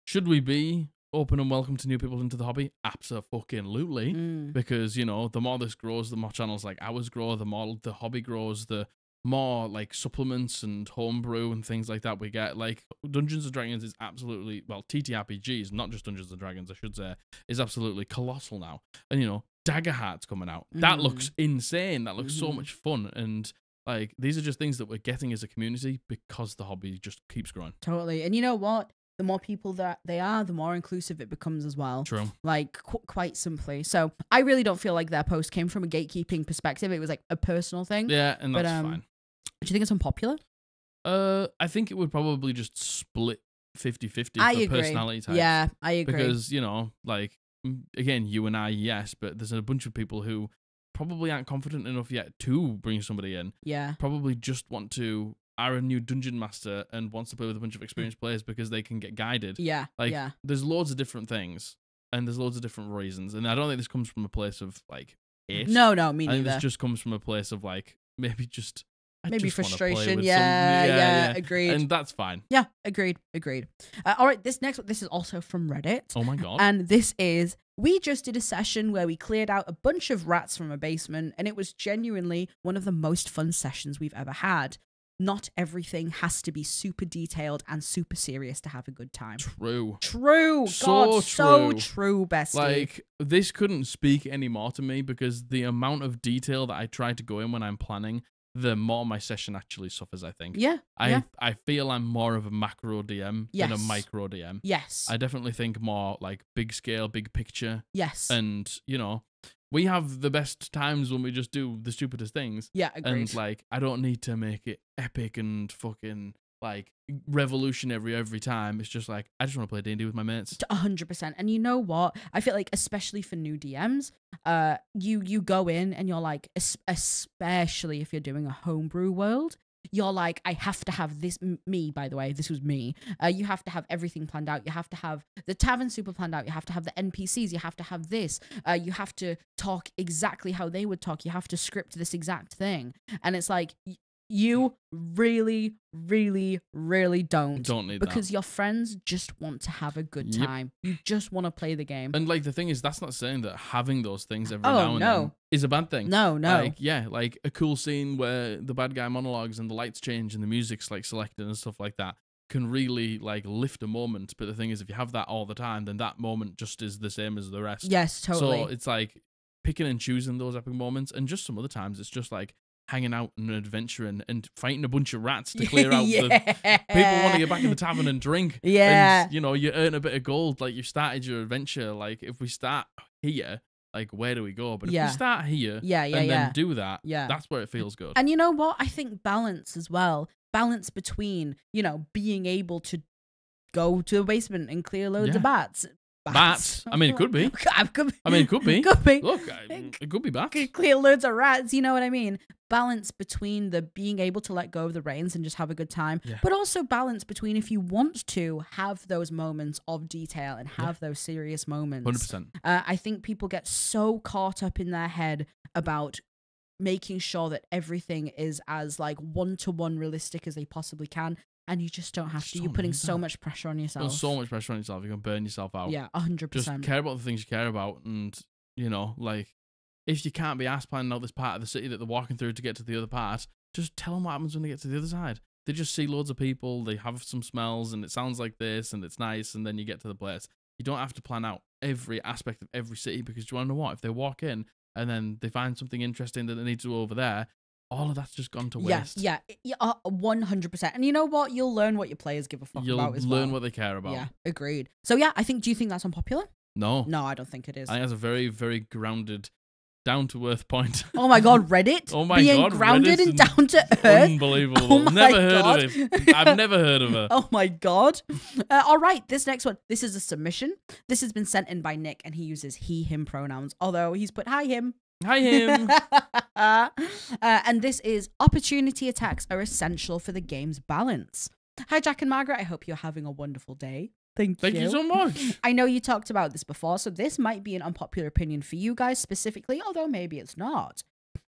B: Should we be open and welcome to new people into the hobby? Absolutely. Because, the more this grows, the more channels like ours grow, the more the hobby grows, the more like supplements and homebrew and things like that we get. Like, Dungeons & Dragons is absolutely, well, TTRPGs, not just Dungeons & Dragons, I should say, is absolutely colossal now. And, Daggerheart's coming out. That looks insane. That looks so much fun. And like, these are just things that we're getting as a community because the hobby just keeps growing.
A: Totally. And you know what? The more people that they are, the more inclusive it becomes as well.
B: True.
A: Like, quite simply. So I really don't feel like their post came from a gatekeeping perspective. It was like a personal thing.
B: Yeah, and that's fine.
A: Do you think it's unpopular?
B: I think it would probably just split 50-50 for personality types.
A: Yeah, I agree.
B: Because, like, again, you and I, yes, but there's a bunch of people who probably aren't confident enough yet to bring somebody in.
A: Yeah.
B: Probably just are a new dungeon master and wants to play with a bunch of experienced players because they can get guided.
A: Yeah.
B: Like, there's loads of different things and there's loads of different reasons. And I don't think this comes from a place of like hate.
A: No, me neither.
B: I think this just comes from a place of like maybe frustration.
A: Yeah, agreed.
B: And that's fine.
A: Yeah, agreed. All right, this is also from Reddit.
B: Oh my god.
A: And this is, we just did a session where we cleared out a bunch of rats from a basement, and it was genuinely one of the most fun sessions we've ever had. Not everything has to be super detailed and super serious to have a good time.
B: True.
A: So true, bestie.
B: Like, this couldn't speak any more to me because the amount of detail that I try to go in when I'm planning, the more my session actually suffers, I think.
A: Yeah.
B: I feel I'm more of a macro DM than a micro DM.
A: Yes.
B: I definitely think more like big scale, big picture.
A: Yes.
B: And, we have the best times when we just do the stupidest things.
A: Yeah, agreed.
B: And like, I don't need to make it epic and fucking like revolutionary every time. It's just like, I just want to play D&D with my mates.
A: 100%. And you know what? I feel like, especially for new DMs, you go in and you're like, especially if you're doing a homebrew world, you're like, I have to have this. Me, by the way, this was me. You have to have everything planned out. You have to have the tavern super planned out. You have to have the NPCs. You have to have this. You have to talk exactly how they would talk. You have to script this exact thing. And it's like, you really, really, really don't
B: need
A: because
B: that.
A: Your friends just want to have a good time. You just want to play the game.
B: And like, the thing is, that's not saying that having those things every now and then is a bad thing.
A: No.
B: Like a cool scene where the bad guy monologues and the lights change and the music's like selected and stuff like that can really like lift a moment. But the thing is, if you have that all the time, then that moment just is the same as the rest.
A: Yes, totally.
B: So it's like picking and choosing those epic moments, and just some other times it's just like, hanging out and adventuring and fighting a bunch of rats to clear out the people want to get back in the tavern and drink.
A: Yeah.
B: And, you earn a bit of gold. Like, you started your adventure. Like, if we start here, like, where do we go? But if we start here and then do that, that's where it feels good.
A: And you know what? I think balance as well. Balance between, being able to go to the basement and clear loads of bats.
B: Bats. I mean, it could be. It could be.
A: Could be.
B: Look, it could be bats.
A: Clear loads of rats. You know what I mean? Balance between the being able to let go of the reins and just have a good time, but also balance between if you want to have those moments of detail and have those serious moments.
B: 100%.
A: I think people get so caught up in their head about making sure that everything is as like one-to-one realistic as they possibly can. And you just don't have to. You're putting so much pressure on yourself.
B: There's so much pressure on yourself. You're going to burn yourself out.
A: Yeah, 100%.
B: Just care about the things you care about. And, like, if you can't be asked planning out this part of the city that they're walking through to get to the other part, just tell them what happens when they get to the other side. They just see loads of people, they have some smells, and it sounds like this, and it's nice, and then you get to the place. You don't have to plan out every aspect of every city, because do you want to know what? If they walk in, and then they find something interesting that they need to do over there, all of that's just gone to waste.
A: Yeah, 100%. And you know what? You'll learn what your players give a fuck about as well.
B: You'll learn what they care about.
A: Yeah, agreed. So yeah, do you think that's unpopular?
B: No.
A: No, I don't think it is.
B: I think that's a very, very grounded, down-to-earth point.
A: Oh my God, Reddit?
B: Oh my God,
A: grounded and down-to-earth?
B: Unbelievable. Oh never heard of it. I've never heard of her.
A: Oh my God. All right, this next one. This is a submission. This has been sent in by Nick, and he uses he, him pronouns, although he's put hi, him.
B: Hi, him.
A: And this is opportunity attacks are essential for the game's balance. Hi, Jack and Margaret. I hope you're having a wonderful day. Thank you
B: so much.
A: I know you talked about this before, so this might be an unpopular opinion for you guys specifically, although maybe it's not.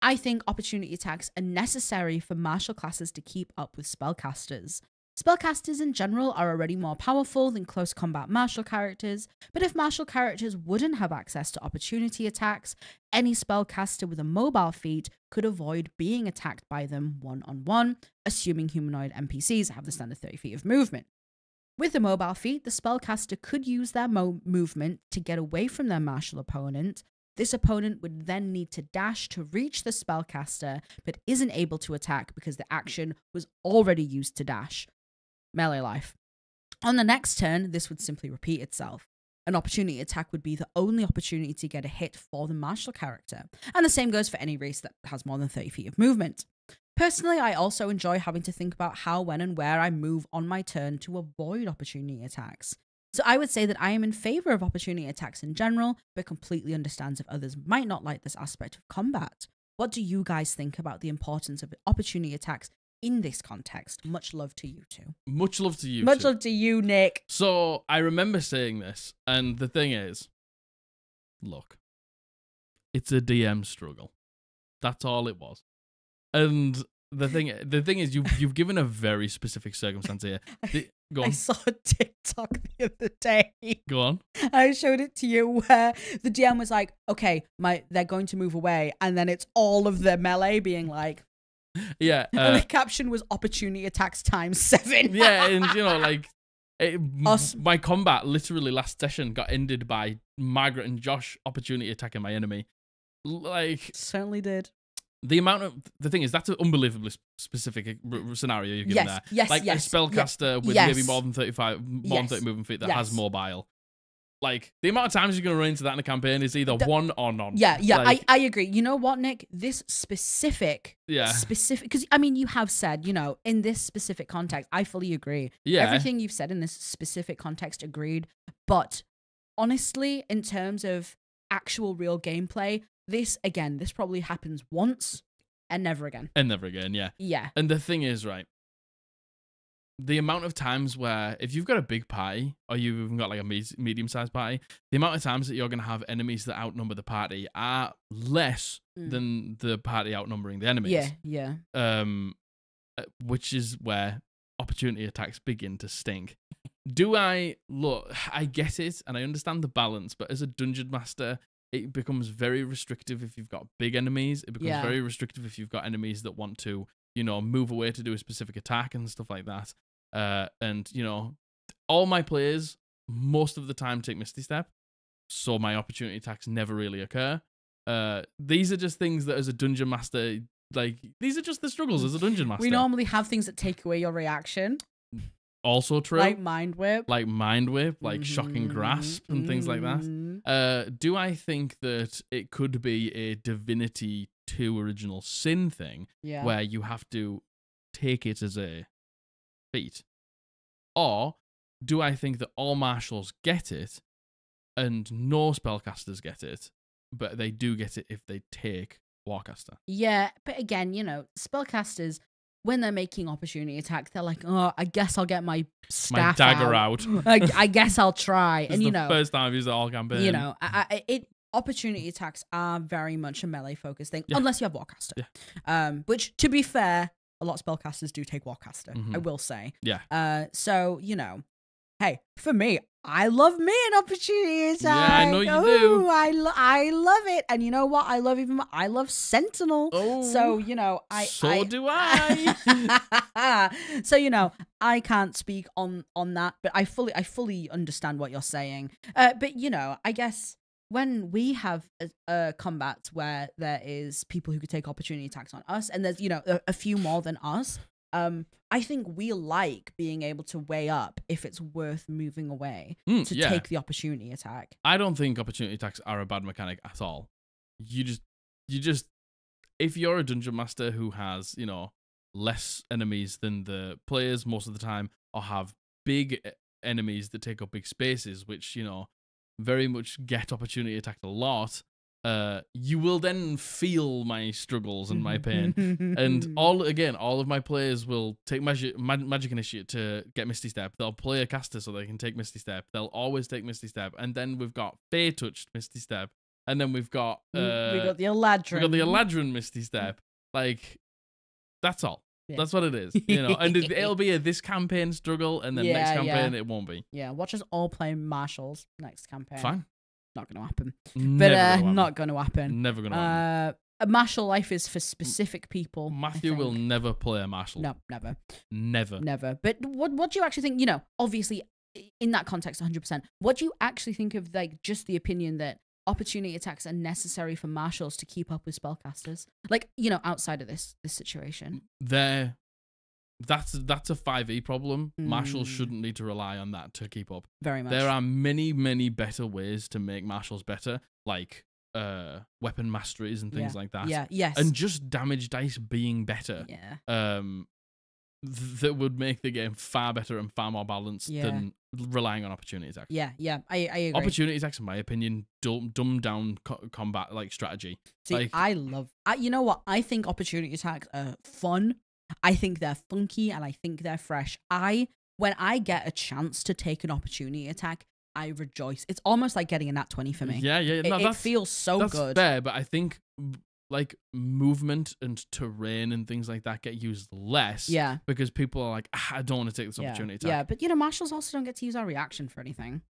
A: I think opportunity attacks are necessary for martial classes to keep up with spellcasters. Spellcasters in general are already more powerful than close combat martial characters, but if martial characters wouldn't have access to opportunity attacks, any spellcaster with a mobile feat could avoid being attacked by them one-on-one, assuming humanoid NPCs have the standard 30 feet of movement. With a mobile feat, the spellcaster could use their movement to get away from their martial opponent. This opponent would then need to dash to reach the spellcaster, but isn't able to attack because the action was already used to dash. Melee life. On the next turn, this would simply repeat itself. An opportunity attack would be the only opportunity to get a hit for the martial character, and the same goes for any race that has more than 30 feet of movement. Personally, I also enjoy having to think about how, when, and where I move on my turn to avoid opportunity attacks. So I would say that I am in favor of opportunity attacks in general, but completely understands if others might not like this aspect of combat. What do you guys think about the importance of opportunity attacks in this context? Much love to you two.
B: Much love to you
A: Much love to you, Nick.
B: So I remember saying this, and the thing is, look, it's a DM struggle. That's all it was. And the thing is, you've given a very specific circumstance here. Go on.
A: I saw a TikTok the other day.
B: Go on.
A: I showed it to you where the DM was like, "Okay, they're going to move away," and then it's all of the melee being like,
B: "Yeah."
A: And the caption was "opportunity attacks times 7."
B: Yeah, and my combat literally last session got ended by Margaret and Josh opportunity attacking my enemy. Like,
A: certainly did.
B: The thing is, that's an unbelievably specific scenario you're given there.
A: Yes,
B: like a spellcaster with maybe more than 30 movement feet that has mobile. Like, the amount of times you're going to run into that in a campaign is either one or none.
A: Yeah,
B: like,
A: I agree. You know what, Nick? This specific, because, I mean, you have said, in this specific context, I fully agree.
B: Yeah.
A: Everything you've said in this specific context, agreed. But honestly, in terms of actual real gameplay, this probably happens once and never again.
B: And never again, yeah.
A: Yeah.
B: And the thing is, right, the amount of times where, if you've got a big party, or you've even got like a medium-sized party, the amount of times that you're going to have enemies that outnumber the party are less than the party outnumbering the enemies.
A: Yeah.
B: Which is where opportunity attacks begin to stink. I get it, and I understand the balance, but as a dungeon master, it becomes very restrictive if you've got big enemies. It becomes very restrictive if you've got enemies that want to, move away to do a specific attack and stuff like that. And all my players, most of the time, take Misty Step, so my opportunity attacks never really occur. These are just things that, as a dungeon master, like, these are just the struggles as a dungeon master.
A: We normally have things that take away your reaction.
B: Also true.
A: Like Mind Whip.
B: Like Shocking Grasp and things like that. Do I think that it could be a Divinity 2 Original Sin thing where you have to take it as a feat? Or do I think that all marshals get it and no spellcasters get it, but they do get it if they take Warcaster?
A: Yeah, but again, you know, spellcasters, when they're making opportunity attack, they're like, oh, I guess I'll get my staff
B: dagger out.
A: I guess I'll try. And you know,
B: first time I've used it all campaign.
A: You know, opportunity attacks are very much a melee focused thing, unless you have Warcaster. Yeah. Which, to be fair, a lot of spellcasters do take Warcaster. I will say.
B: Yeah.
A: So you know, hey, for me, I love me an opportunity attack.
B: Yeah, I know you do.
A: I love it. And you know what? I love Sentinel.
B: Oh,
A: so, you know,
B: do I.
A: So, you know, I can't speak on that, but I fully understand what you're saying. But, you know, I guess when we have combats where there is people who could take opportunity attacks on us, and there's, you know, a few more than us, I think we like being able to weigh up if it's worth moving away to take the opportunity attack.
B: I don't think opportunity attacks are a bad mechanic at all. You just, if you're a dungeon master who has, you know, less enemies than the players most of the time, or have big enemies that take up big spaces, which, you know, very much get opportunity attacked a lot, you will then feel my struggles and my pain. And all of my players will take magic initiate to get Misty Step. They'll play a caster so they can take Misty Step. They'll always take Misty Step. And then we've got Fey touched Misty Step. And then we've got
A: we got the Eladrin.
B: We got the Eladrin Misty Step. Like, that's all. Yeah. That's what it is, you know. And it'll be this campaign struggle, and then next campaign it won't be.
A: Yeah, watch us all play marshals next campaign.
B: Fine.
A: Not going to happen. Not going to happen.
B: Never going to happen.
A: A martial life is for specific people.
B: Matthew will never play a martial.
A: No, never.
B: Never.
A: But what do you actually think? You know, obviously, in that context, 100%. What do you actually think of, like, just the opinion that opportunity attacks are necessary for marshals to keep up with spellcasters? Like, you know, outside of this situation. That's a 5e problem. Marshals shouldn't need to rely on that to keep up. Very much.
B: There are many, many better ways to make marshals better, like weapon masteries and things like that.
A: Yeah, yes.
B: And just damage dice being better.
A: Yeah.
B: That would make the game far better and far more balanced than relying on opportunity attacks.
A: Yeah, I agree.
B: Opportunity attacks, in my opinion, dumb down combat like strategy.
A: See, you know what? I think opportunity attacks are fun. I think they're funky and I think they're fresh. When I get a chance to take an opportunity attack, I rejoice. It's almost like getting a nat 20 for me.
B: Yeah.
A: It feels so good.
B: That's fair, but I think like movement and terrain and things like that get used less.
A: Yeah.
B: Because people are like, I don't want to take this opportunity attack.
A: Yeah, but you know, marshals also don't get to use our reaction for anything.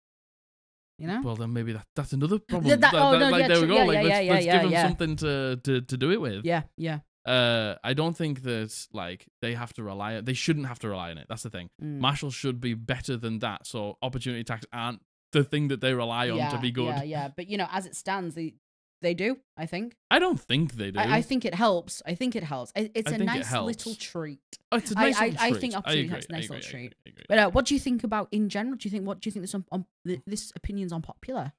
A: You know?
B: Well, then maybe that's another problem.
A: There we
B: go. Let's give them something to do it with.
A: Yeah.
B: I don't think that like they shouldn't have to rely on it. That's the thing. Marshals should be better than that. So opportunity attacks aren't the thing that they rely on to be good.
A: Yeah. But you know, as it stands, they do, I think.
B: I don't think they do.
A: I think it helps. It's a nice little treat.
B: Oh, it's a nice little treat.
A: I think opportunity attacks a nice little treat. But what do you think about in general? Do you think this opinion's unpopular?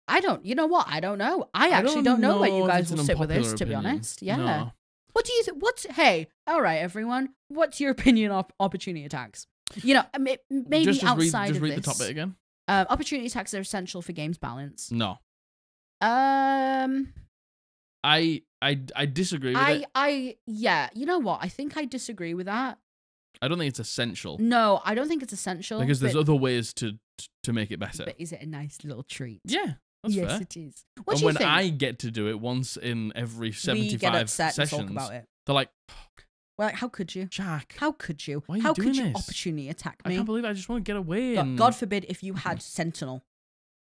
A: I don't. You know what? I don't know. I actually don't know where you guys will sit with this, to be honest. Yeah.
B: No.
A: What do you think? Hey, all right, everyone. What's your opinion of opportunity attacks? You know, maybe
B: just
A: outside
B: of this. Just read
A: this.
B: the top bit again.
A: Opportunity attacks are essential for game's balance.
B: No. I disagree with it.
A: Yeah. You know what? I think I disagree with that.
B: I don't think it's essential.
A: No, I don't think it's essential.
B: Because there's other ways to make it better.
A: But is it a nice little treat?
B: Yeah. Yes,
A: fair. It is. What
B: and
A: do you
B: when
A: think?
B: I get to do it once in every 75
A: we get upset
B: sessions,
A: and talk about it.
B: They're like,
A: well, how could you?
B: Jack.
A: How could you?
B: Why are you
A: how
B: doing
A: could you
B: this?
A: opportunity attack me?
B: I can't believe I just want to get away.
A: God forbid if you had Sentinel.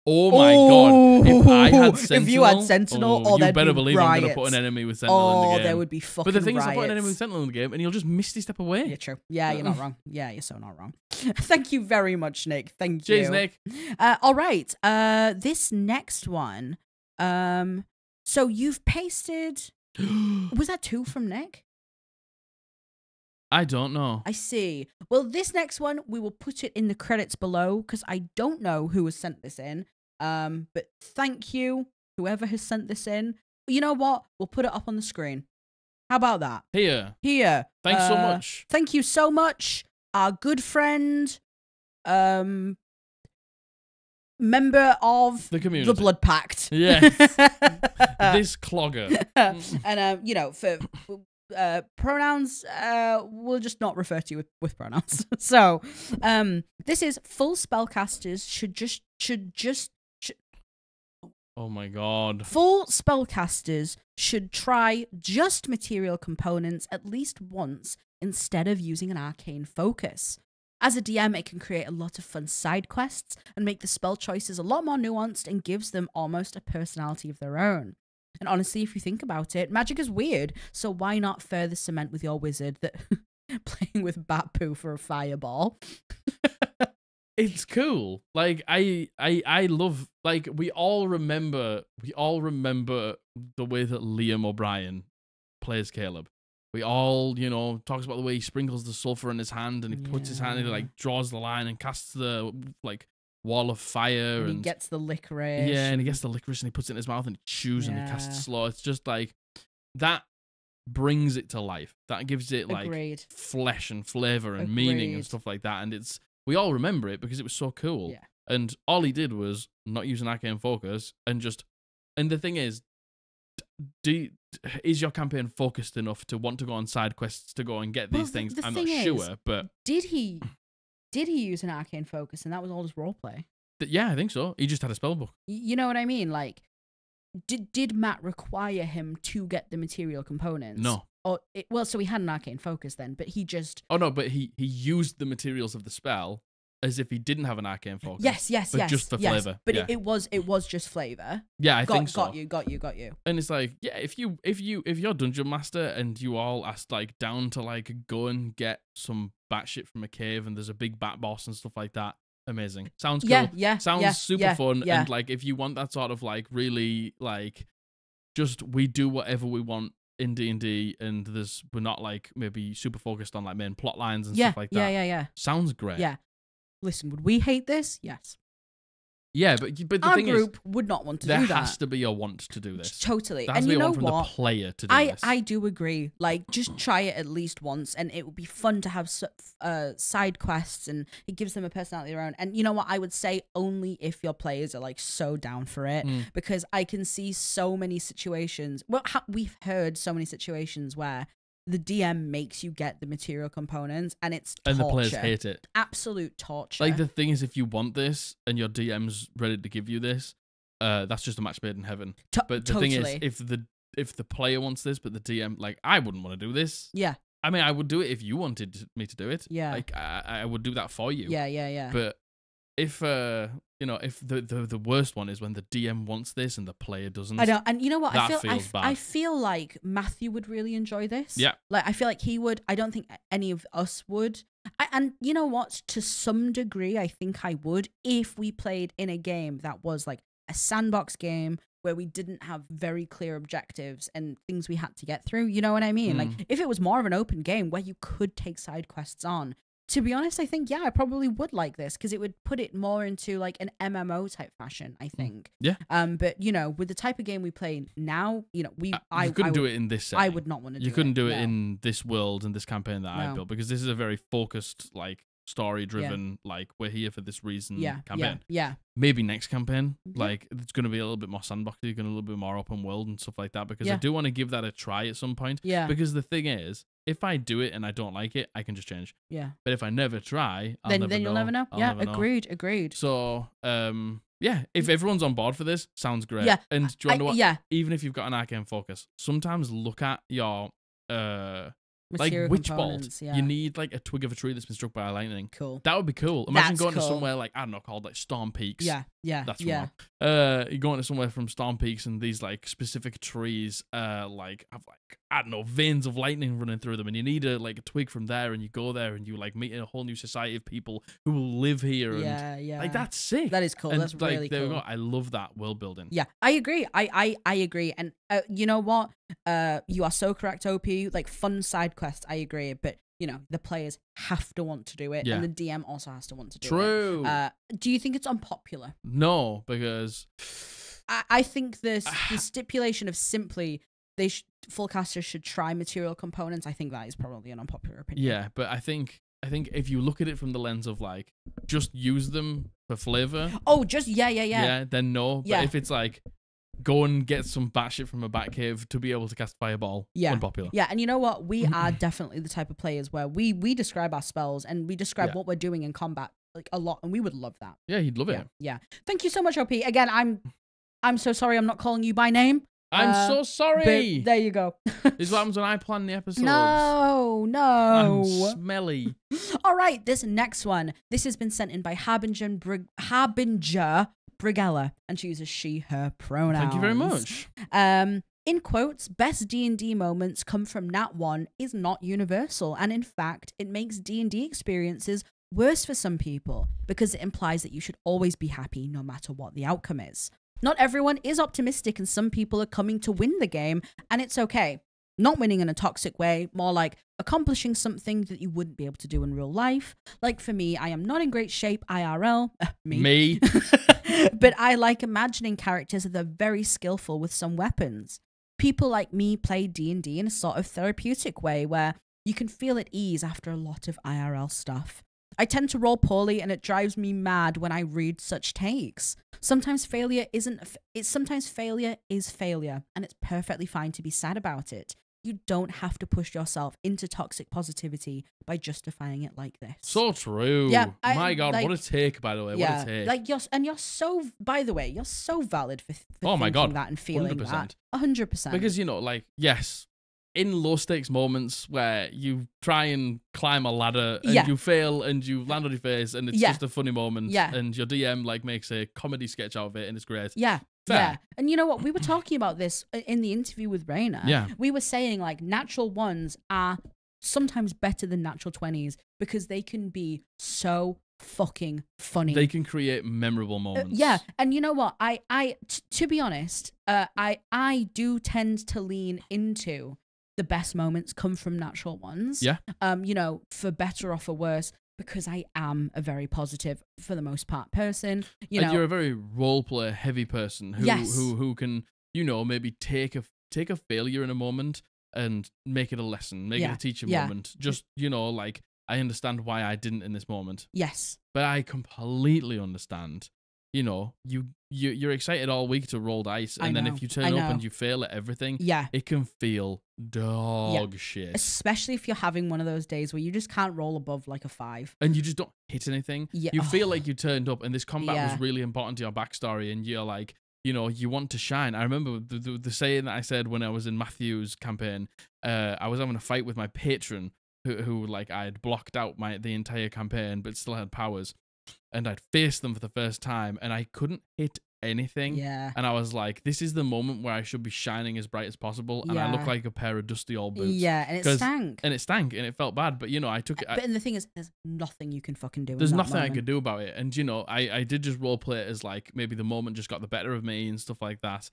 B: Oh my god. If I had Sentinel.
A: If you had Sentinel,
B: you better believe
A: riots.
B: I'm going to put an enemy with Sentinel in the game.
A: There would be fucking
B: But the thing
A: riots.
B: is, I put an enemy with Sentinel in the game and he'll just Misty Step away.
A: Yeah, true. Yeah, you're not wrong. Yeah, you're so not wrong. Thank you very much, Nick. Thank you.
B: Cheers, Nick.
A: All right. This next one. So you've pasted Was that 2 from Nick?
B: I don't know.
A: I see. Well, this next one, we will put it in the credits below because I don't know who has sent this in. But thank you, whoever has sent this in. You know what? We'll put it up on the screen. How about that?
B: Here.
A: Thanks
B: so much.
A: Thank you so much. Our good friend, member of
B: the community,
A: the Blood Pact.
B: Yes. This clogger.
A: And, you know, for pronouns, we'll just not refer to you with pronouns. So, this is full spellcasters should just.
B: Oh my god.
A: Full spellcasters should try just material components at least once instead of using an arcane focus. As a DM, it can create a lot of fun side quests and make the spell choices a lot more nuanced and gives them almost a personality of their own. And honestly, if you think about it, magic is weird, so why not further cement with your wizard that playing with bat poo for a fireball?
B: It's cool. Like I love, like we all remember the way that Liam O'Brien plays Caleb. We all, you know, talks about the way he sprinkles the sulfur in his hand and he puts his hand and he like draws the line and casts the like wall of fire
A: and he gets the licorice.
B: Yeah, and he gets the licorice and he puts it in his mouth and he chews and he casts slow. It's just like that brings it to life. That gives it like flesh and flavor and meaning and stuff like that. And it's, we all remember it because it was so cool.
A: Yeah.
B: And all he did was not use an arcane focus and the thing is, is your campaign focused enough to want to go on side quests to go and get these things? I'm not sure, but
A: did he use an arcane focus and that was all his roleplay?
B: Yeah, I think so. He just had a spell book.
A: You know what I mean? Like, did Matt require him to get the material components?
B: No.
A: Well, so he had an arcane focus then, but he just...
B: Oh, no, but he used the materials of the spell as if he didn't have an arcane focus.
A: Yes.
B: But just for flavor.
A: But it was just flavor.
B: Yeah, I think so.
A: Got you.
B: And it's like, yeah, if you're dungeon master and you all asked like down to like go and get some bat shit from a cave and there's a big bat boss and stuff like that, amazing. Sounds cool.
A: Yeah.
B: Sounds super fun. Yeah. And like if you want that sort of like really like just we do whatever we want in D&D and we're not like maybe super focused on like main plot lines and stuff like that.
A: Yeah.
B: Sounds great.
A: Yeah. Listen, would we hate this? Yes.
B: Yeah, but the
A: our
B: thing
A: group would not want to do that.
B: There has to be a want to do this.
A: Totally.
B: There has
A: and
B: to be
A: you
B: a
A: know
B: want from
A: what?
B: The player to do this.
A: I do agree. Like, just try it at least once, and it would be fun to have side quests, and it gives them a personality of their own. And you know what? I would say only if your players are like so down for it, because I can see so many situations. Well, we've heard so many situations where the DM makes you get the material components, and it's torture.
B: And the players hate it.
A: Absolute torture.
B: Like, the thing is, if you want this and your DM's ready to give you this, that's just a match made in heaven. But the thing is, if the player wants this, but the DM, like, I wouldn't want to do this.
A: Yeah.
B: I mean, I would do it if you wanted me to do it.
A: Yeah.
B: Like, I would do that for you.
A: Yeah.
B: But if if the worst one is when the DM wants this and the player doesn't.
A: I know, and you know what?
B: I
A: feel like Matthew would really enjoy this.
B: Yeah.
A: Like, I feel like he would. I don't think any of us would. And you know what? To some degree, I think I would if we played in a game that was like a sandbox game where we didn't have very clear objectives and things we had to get through. You know what I mean? Like, if it was more of an open game where you could take side quests on. To be honest, I think, I probably would like this because it would put it more into like an MMO type fashion, I think.
B: Yeah.
A: But, with the type of game we play now, I
B: couldn't do it in this setting.
A: I would not want to do it.
B: You couldn't do it in this world and this campaign that I built because this is a very focused, like, story-driven, like, we're here for this reason campaign.
A: Yeah.
B: Maybe next campaign, like, it's going to be a little bit more sandboxy, going to be a little bit more open world and stuff like that because I do want to give that a try at some point.
A: Yeah.
B: Because the thing is, if I do it and I don't like it, I can just change.
A: Yeah.
B: But if I never try,
A: then you'll never know. Yeah, agreed.
B: So, if everyone's on board for this, sounds great.
A: Yeah.
B: And do you wonder what?
A: Yeah.
B: Even if you've got an arcane focus, sometimes look at your
A: material
B: like witch bolt.
A: Yeah.
B: You need like a twig of a tree that's been struck by lightning.
A: Cool.
B: That would be cool. Imagine going to somewhere like, I don't know, called like Storm Peaks.
A: Yeah. Yeah.
B: That's
A: yeah.
B: wrong. You go into somewhere from storm peaks and these like specific trees, like have like, I don't know, veins of lightning running through them, and you need a twig from there, and you go there and you like meet a whole new society of people who will live here. And
A: yeah.
B: like that's sick.
A: That is cool.
B: And,
A: that's
B: like,
A: really
B: there
A: cool.
B: we go. I love that world building.
A: Yeah, I agree. I agree. And you know what? You are so correct, OP. Like fun side quests, I agree. But you know, the players have to want to do it, and the DM also has to want to do it.
B: True.
A: Do you think it's unpopular?
B: No, because
A: I think the stipulation of simply full casters should try material components. I think that is probably an unpopular opinion.
B: Yeah, but I think if you look at it from the lens of like just use them for flavor.
A: Oh, just yeah.
B: Yeah, then no. But if it's like go and get some batshit from a Batcave to be able to cast Fireball.
A: Yeah.
B: Unpopular.
A: Yeah, and you know what? We are definitely the type of players where we describe our spells and we describe what we're doing in combat like a lot, and we would love that.
B: Yeah, you'd love it.
A: Yeah. Thank you so much, OP. Again, I'm so sorry I'm not calling you by name.
B: I'm so sorry.
A: There you go.
B: This is what happens when I plan the episodes.
A: No.
B: I'm smelly.
A: All right, this next one. This has been sent in by Harbinger Brighella, and she uses she/her pronouns.
B: Thank you very much.
A: In quotes, best D&D moments come from Nat 1 is not universal, and in fact, it makes D&D experiences worse for some people because it implies that you should always be happy no matter what the outcome is. Not everyone is optimistic, and some people are coming to win the game, and it's okay. Not winning in a toxic way, more like accomplishing something that you wouldn't be able to do in real life. Like for me, I am not in great shape IRL. Me. But I like imagining characters that are very skillful with some weapons. People like me play D&D in a sort of therapeutic way where you can feel at ease after a lot of IRL stuff. I tend to roll poorly, and it drives me mad when I read such takes. Sometimes failure is failure, and it's perfectly fine to be sad about it. You don't have to push yourself into toxic positivity by justifying it like this.
B: So true.
A: Yeah,
B: my God, what a take, by the way.
A: Yeah,
B: what a take.
A: Like you're so, by the way, you're so valid for
B: oh my
A: thinking
B: God,
A: that and feeling
B: 100%.
A: that. 100%.
B: Because, you know, like, yes, in low stakes moments where you try and climb a ladder and you fail and you land on your face and it's just a funny moment and your DM like makes a comedy sketch out of it and it's great.
A: Yeah.
B: Fair.
A: Yeah. And you know what? We were talking about this in the interview with Raina.
B: Yeah.
A: We were saying like natural ones are sometimes better than natural 20s because they can be so fucking funny.
B: They can create memorable moments.
A: Yeah. And you know what? To be honest, I do tend to lean into the best moments come from natural ones.
B: Yeah.
A: You know, for better or for worse, because I am a very positive, for the most part, person. You know,
B: you're a very role play heavy person who can, you know, maybe take a failure in a moment and make it a lesson, make it a teaching moment. Just, you know, like I understand why I didn't in this moment.
A: Yes.
B: But I completely understand. You know, you're excited all week to roll dice, and then if you turn up and you fail at everything, it can feel dog shit.
A: Especially if you're having one of those days where you just can't roll above like a 5.
B: And you just don't hit anything. Yeah. You feel like you turned up and this combat was really important to your backstory, and you're like, you know, you want to shine. I remember the saying that I said when I was in Matthew's campaign. I was having a fight with my patron who like I had blocked out the entire campaign but still had powers. And I'd faced them for the first time, and I couldn't hit anything.
A: Yeah.
B: And I was like, this is the moment where I should be shining as bright as possible, and I look like a pair of dusty old boots.
A: Yeah, and it stank.
B: And it felt bad, but, you know, I took it...
A: But the thing is, there's nothing you can fucking do.
B: There's nothing I could do about it. And, you know, I did just roleplay it as, like, maybe the moment just got the better of me and stuff like that.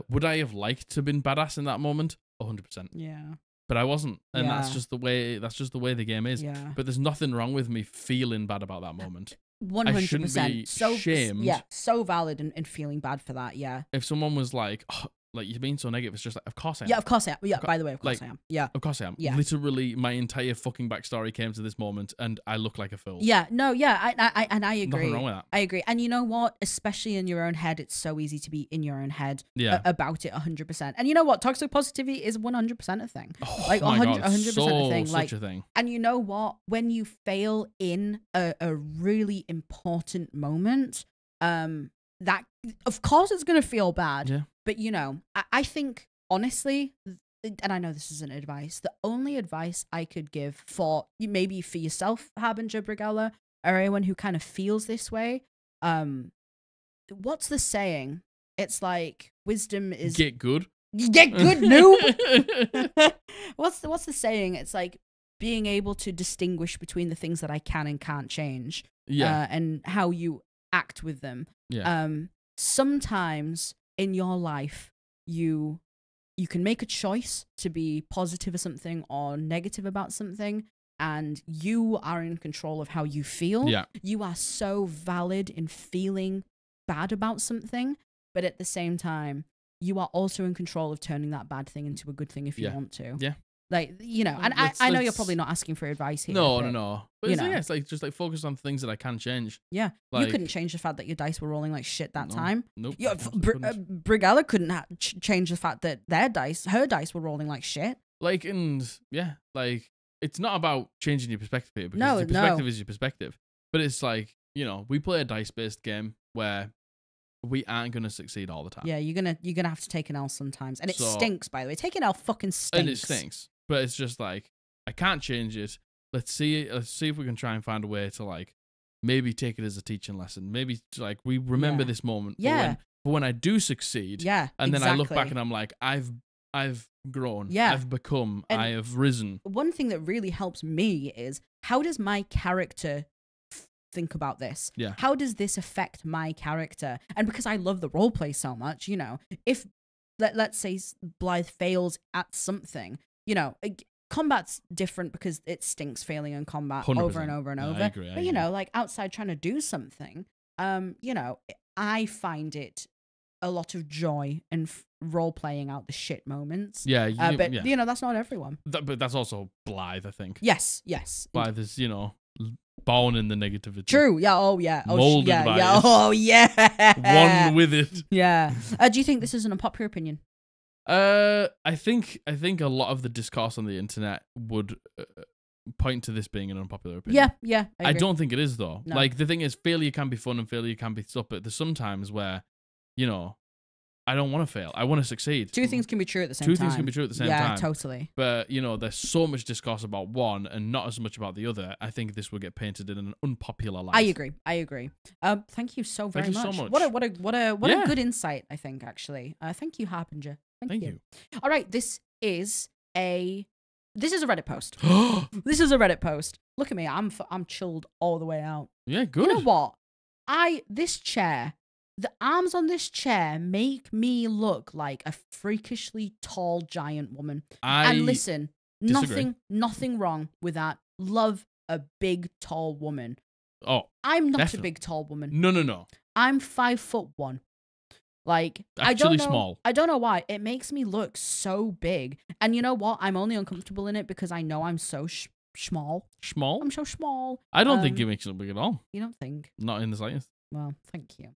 B: Would I have liked to have been badass in that moment? 100%.
A: Yeah.
B: But I wasn't, and that's just the way the game is.
A: Yeah.
B: But there's nothing wrong with me feeling bad about that moment.
A: 100%.
B: I shouldn't be shamed.
A: Yeah, so valid and feeling bad for that. Yeah.
B: If someone was like, oh, like you're being so negative, it's just like, of course I am.
A: Yeah, of course I am. Yeah, by the way, of course I am. Yeah.
B: Of course I am.
A: Yeah.
B: Literally, my entire fucking backstory came to this moment, and I look like a fool.
A: Yeah. No. Yeah. I agree.
B: Nothing wrong with that.
A: I agree. And you know what? Especially in your own head, it's so easy to be in your own head about it 100%. And you know what? Toxic positivity is 100% a thing.
B: Oh,
A: like 100% a thing.
B: Such a thing.
A: And you know what? When you fail in a really important moment, that of course it's gonna feel bad.
B: Yeah.
A: But you know, I think honestly, and I know this isn't advice, the only advice I could give for maybe for yourself, Harbinger Brighella, or anyone who kind of feels this way, what's the saying? It's like wisdom is
B: get good.
A: Get good, noob. What's the saying? It's like being able to distinguish between the things that I can and can't change.
B: Yeah.
A: And how you act with them.
B: Yeah.
A: Sometimes in your life, you can make a choice to be positive of something or negative about something, and you are in control of how you feel.
B: Yeah.
A: You are so valid in feeling bad about something, but at the same time, you are also in control of turning that bad thing into a good thing if you want to.
B: Yeah.
A: Like, you know, and I know you're probably not asking for advice here.
B: No. But it's like just like focus on things that I can change.
A: Yeah.
B: Like,
A: you couldn't change the fact that your dice were rolling like shit that time.
B: Nope.
A: Brighella couldn't change the fact that her dice were rolling like shit.
B: Like, and yeah, like, it's not about changing your perspective here, because your perspective is your perspective. But it's like, you know, we play a dice-based game where we aren't going to succeed all the time.
A: Yeah, you're gonna have to take an L sometimes. And it stinks, by the way. Taking an L fucking stinks.
B: And it stinks. But it's just like, I can't change it. Let's see if we can try and find a way to, like, maybe take it as a teaching lesson. Maybe, like, we remember this moment.
A: Yeah.
B: But when I do succeed, and then I look back and I'm like, I've grown.
A: Yeah.
B: I've become.
A: And
B: I have risen.
A: One thing that really helps me is, how does my character think about this?
B: Yeah.
A: How does this affect my character? And because I love the roleplay so much, you know, if let's say Blythe fails at something, you know, combat's different because it stinks failing in combat
B: 100%.
A: Over and over and over.
B: I agree.
A: But you know, like outside trying to do something, you know, I find it a lot of joy in role playing out the shit moments.
B: Yeah,
A: but you know, that's not everyone.
B: But that's also Blythe, I think.
A: Yes.
B: Blythe is, you know, born in the negativity.
A: True. Yeah. Oh, yeah.
B: Molded by
A: it. Oh, yeah.
B: One with it.
A: Yeah. Do you think this is an unpopular opinion?
B: I think a lot of the discourse on the internet would point to this being an unpopular opinion.
A: Yeah.
B: I don't think it is, though.
A: No.
B: Like, the thing is, failure can be fun and failure can be stuff, but there's some times where, you know, I don't want to fail. I want to succeed.
A: Two things can be true at the same time.
B: Two things can be true at the same time.
A: Yeah, totally.
B: But, you know, there's so much discourse about one and not as much about the other. I think this will get painted in an unpopular light.
A: I agree. Thank you so very much.
B: Thank you so much.
A: What a good insight, I think, actually. Thank you, Harbinger. Thank you. All right, this is a Reddit post. This is a Reddit post. Look at me. I'm chilled all the way out.
B: Yeah, good.
A: You know what? This chair, the arms on this chair make me look like a freakishly tall giant woman. And listen,
B: disagree.
A: nothing wrong with that. Love a big tall woman.
B: Oh,
A: I'm not
B: definitely.
A: a big tall woman.
B: No.
A: I'm 5'1". Like,
B: actually small.
A: I don't know why. It makes me look so big. And you know what? I'm only uncomfortable in it because I know I'm so small.
B: Small?
A: I'm so small.
B: I don't think it makes you look big at all.
A: You don't think?
B: Not in the slightest.
A: Well, thank you.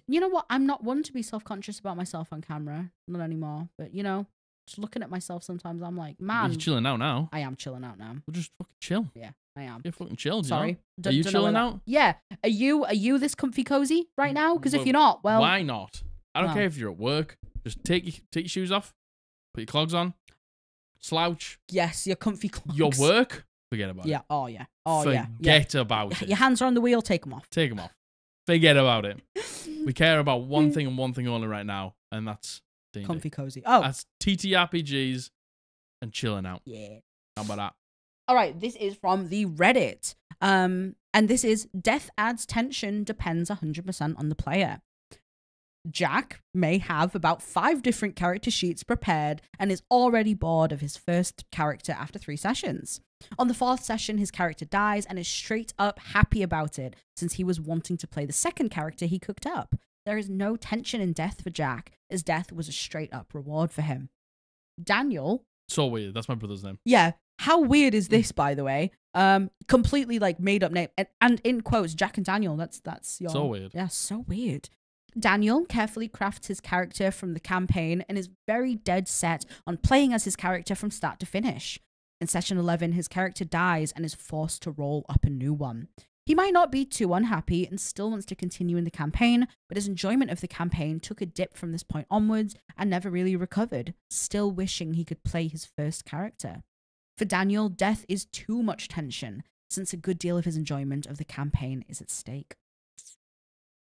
A: You know what? I'm not one to be self-conscious about myself on camera. Not anymore. But, you know, just looking at myself sometimes, I'm like, man.
B: You're chilling out now.
A: I am chilling out now.
B: Well, just fucking chill.
A: Yeah, I am.
B: You're fucking chill,
A: Sorry.
B: Are you chilling out?
A: Yeah. Are you this comfy cozy right now? Because if you're not, well.
B: Why not? I don't care if you're at work. Just take your shoes off. Put your clogs on. Slouch.
A: Yes, your comfy clogs.
B: Your work. Forget about it.
A: Yeah. Oh, yeah. Oh, yeah.
B: Forget about it.
A: Your hands are on the wheel. Take them off.
B: Take them off. Forget about it. We care about one thing and one thing only right now, and that's D&D.
A: Comfy cozy. Oh.
B: That's TTRPGs and chilling out.
A: Yeah.
B: How about that?
A: All right. This is from the Reddit. And this is death adds tension depends 100% on the player. Jack may have about 5 different character sheets prepared and is already bored of his first character after 3 sessions. On the 4th session, his character dies and is straight up happy about it since he was wanting to play the second character he cooked up. There is no tension in death for Jack, as death was a straight up reward for him. Daniel.
B: So weird. That's my brother's name.
A: Yeah. How weird is this, by the way? Completely like made up name. And in quotes, Jack and Daniel. That's your.
B: So weird.
A: Yeah, so weird. Daniel carefully crafts his character from the campaign and is very dead set on playing as his character from start to finish. In session 11, his character dies and is forced to roll up a new one. He might not be too unhappy and still wants to continue in the campaign, but his enjoyment of the campaign took a dip from this point onwards and never really recovered, still wishing he could play his first character. For Daniel, death is too much tension, since a good deal of his enjoyment of the campaign is at stake.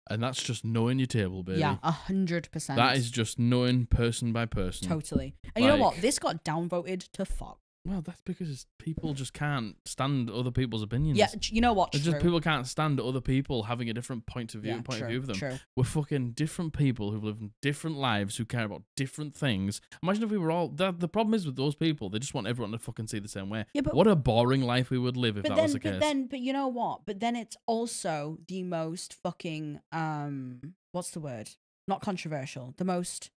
B: And that's just knowing your table, baby.
A: Yeah, 100%.
B: That is just knowing person by person.
A: Totally. And you know what? This got downvoted to fuck.
B: Well, that's because people just can't stand other people's opinions.
A: Yeah, you know what?
B: It's just people can't stand other people having a different point of view of them.
A: True.
B: We're fucking different people who live different lives, who care about different things. Imagine if we were all... The problem is with those people, they just want everyone to fucking see the same way. Yeah, but what a boring life we would live if that was the case.
A: But you know what? But then it's also the most fucking... what's the word? Not controversial. The most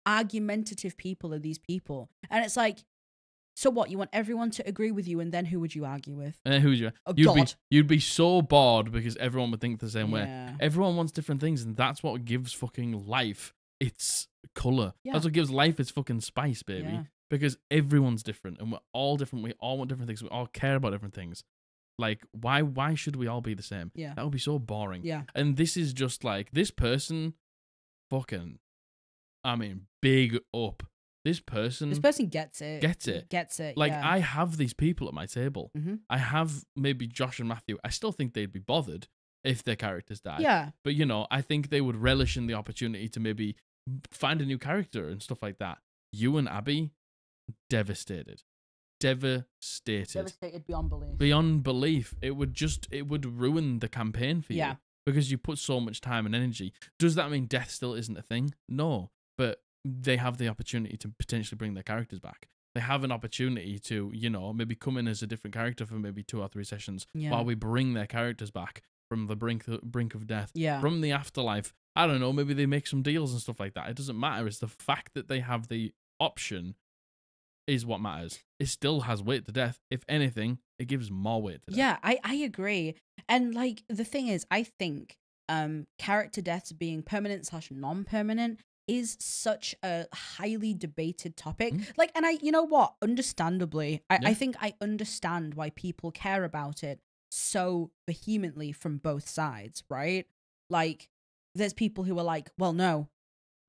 A: argumentative people are these people. And it's like... So what? You want everyone to agree with you, and then who would you argue with?
B: Who would you?
A: Oh, God.
B: You'd be so bored because everyone would think the same way. Everyone wants different things, and that's what gives fucking life its color. Yeah. That's what gives life its fucking spice, baby. Yeah. Because everyone's different, and we're all different. We all want different things. We all care about different things. Like, why should we all be the same?
A: Yeah.
B: That would be so boring.
A: Yeah.
B: And this is just like, this person fucking, I mean, big up. This person
A: gets it. Gets it.
B: Like, I have these people at my table. Mm-hmm. I have maybe Josh and Matthew. I still think they'd be bothered if their characters die.
A: Yeah.
B: But, you know, I think they would relish in the opportunity to maybe find a new character and stuff like that. You and Abby, devastated. Devastated
A: beyond belief.
B: Beyond belief. It would ruin the campaign for you.
A: Yeah.
B: Because you put so much time and energy. Does that mean death still isn't a thing? No. But they have the opportunity to potentially bring their characters back. They have an opportunity to, you know, maybe come in as a different character for maybe 2 or 3 sessions while we bring their characters back from the brink of death, from the afterlife. I don't know, maybe they make some deals and stuff like that. It doesn't matter. It's the fact that they have the option is what matters. It still has weight to death. If anything, it gives more weight to death.
A: Yeah, I agree. And, like, the thing is, I think character deaths being permanent / non-permanent is such a highly debated topic. Like, and you know what? Understandably, I think I understand why people care about it so vehemently from both sides, right? Like, there's people who are like, well, no,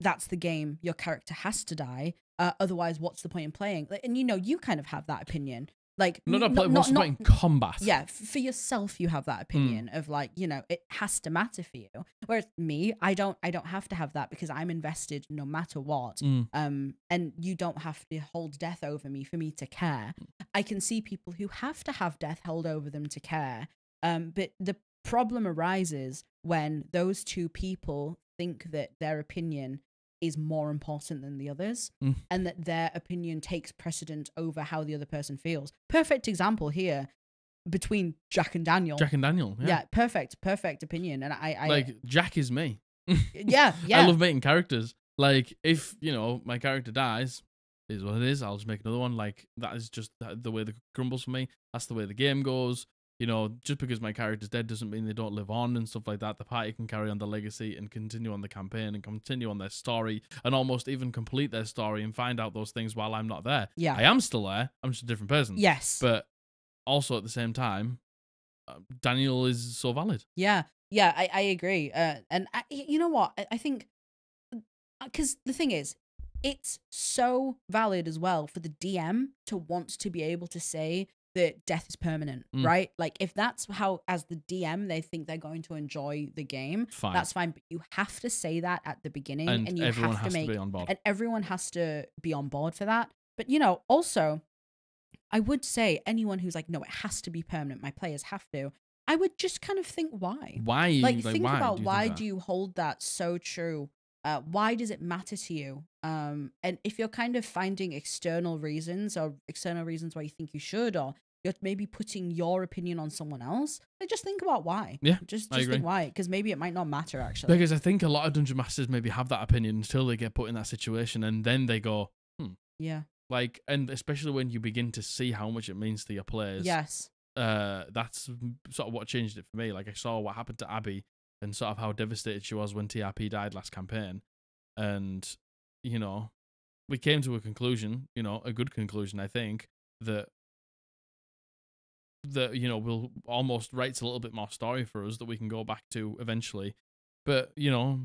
A: that's the game. Your character has to die. Otherwise, what's the point in playing? Like, and you know, you kind of have that opinion. Like,
B: what's the point in combat?
A: Yeah, for yourself, you have that opinion of, like, you know, it has to matter for you. Whereas me, I don't have to have that because I'm invested no matter what. And you don't have to hold death over me for me to care. I can see people who have to have death held over them to care. But the problem arises when those two people think that their opinion is more important than the others, and that their opinion takes precedent over how the other person feels. Perfect example here between Jack and Daniel. Yeah, perfect opinion. And I
B: like, Jack is me.
A: Yeah.
B: I love making characters. Like, if, you know, my character dies, it is what it is. I'll just make another one. Like, that is just the way the crumbles for me. That's the way the game goes. You know, just because my character's dead doesn't mean they don't live on and stuff like that. The party can carry on the legacy and continue on the campaign and continue on their story and almost even complete their story and find out those things while I'm not there.
A: Yeah.
B: I am still there. I'm just a different person.
A: Yes.
B: But also at the same time, Daniel is so valid.
A: Yeah. Yeah, I agree. And you know what? I think, because the thing is, it's so valid as well for the DM to want to be able to say that death is permanent, right? Like, if that's how, as the DM, they think they're going to enjoy the game, that's fine. But you have to say that at the beginning, and you
B: everyone
A: have to
B: be on board.
A: And everyone has to be on board for that. But, you know, also, I would say anyone who's like, no, it has to be permanent, my players have to, I would just kind of think why.
B: Why?
A: Like think about why do you hold that so true? Why does it matter to you? And if you're kind of finding external reasons why you think you should, or you're maybe putting your opinion on someone else, like, just think about why.
B: Yeah,
A: just think why, because maybe it might not matter actually.
B: Because I think a lot of Dungeon Masters maybe have that opinion until they get put in that situation, and then they go,
A: yeah.
B: Like, and especially when you begin to see how much it means to your players.
A: Yes.
B: That's sort of what changed it for me. Like, I saw what happened to Abby and sort of how devastated she was when TRP died last campaign. And, you know, we came to a conclusion, you know, a good conclusion, I think, that you know, will almost write a little bit more story for us that we can go back to eventually. But, you know,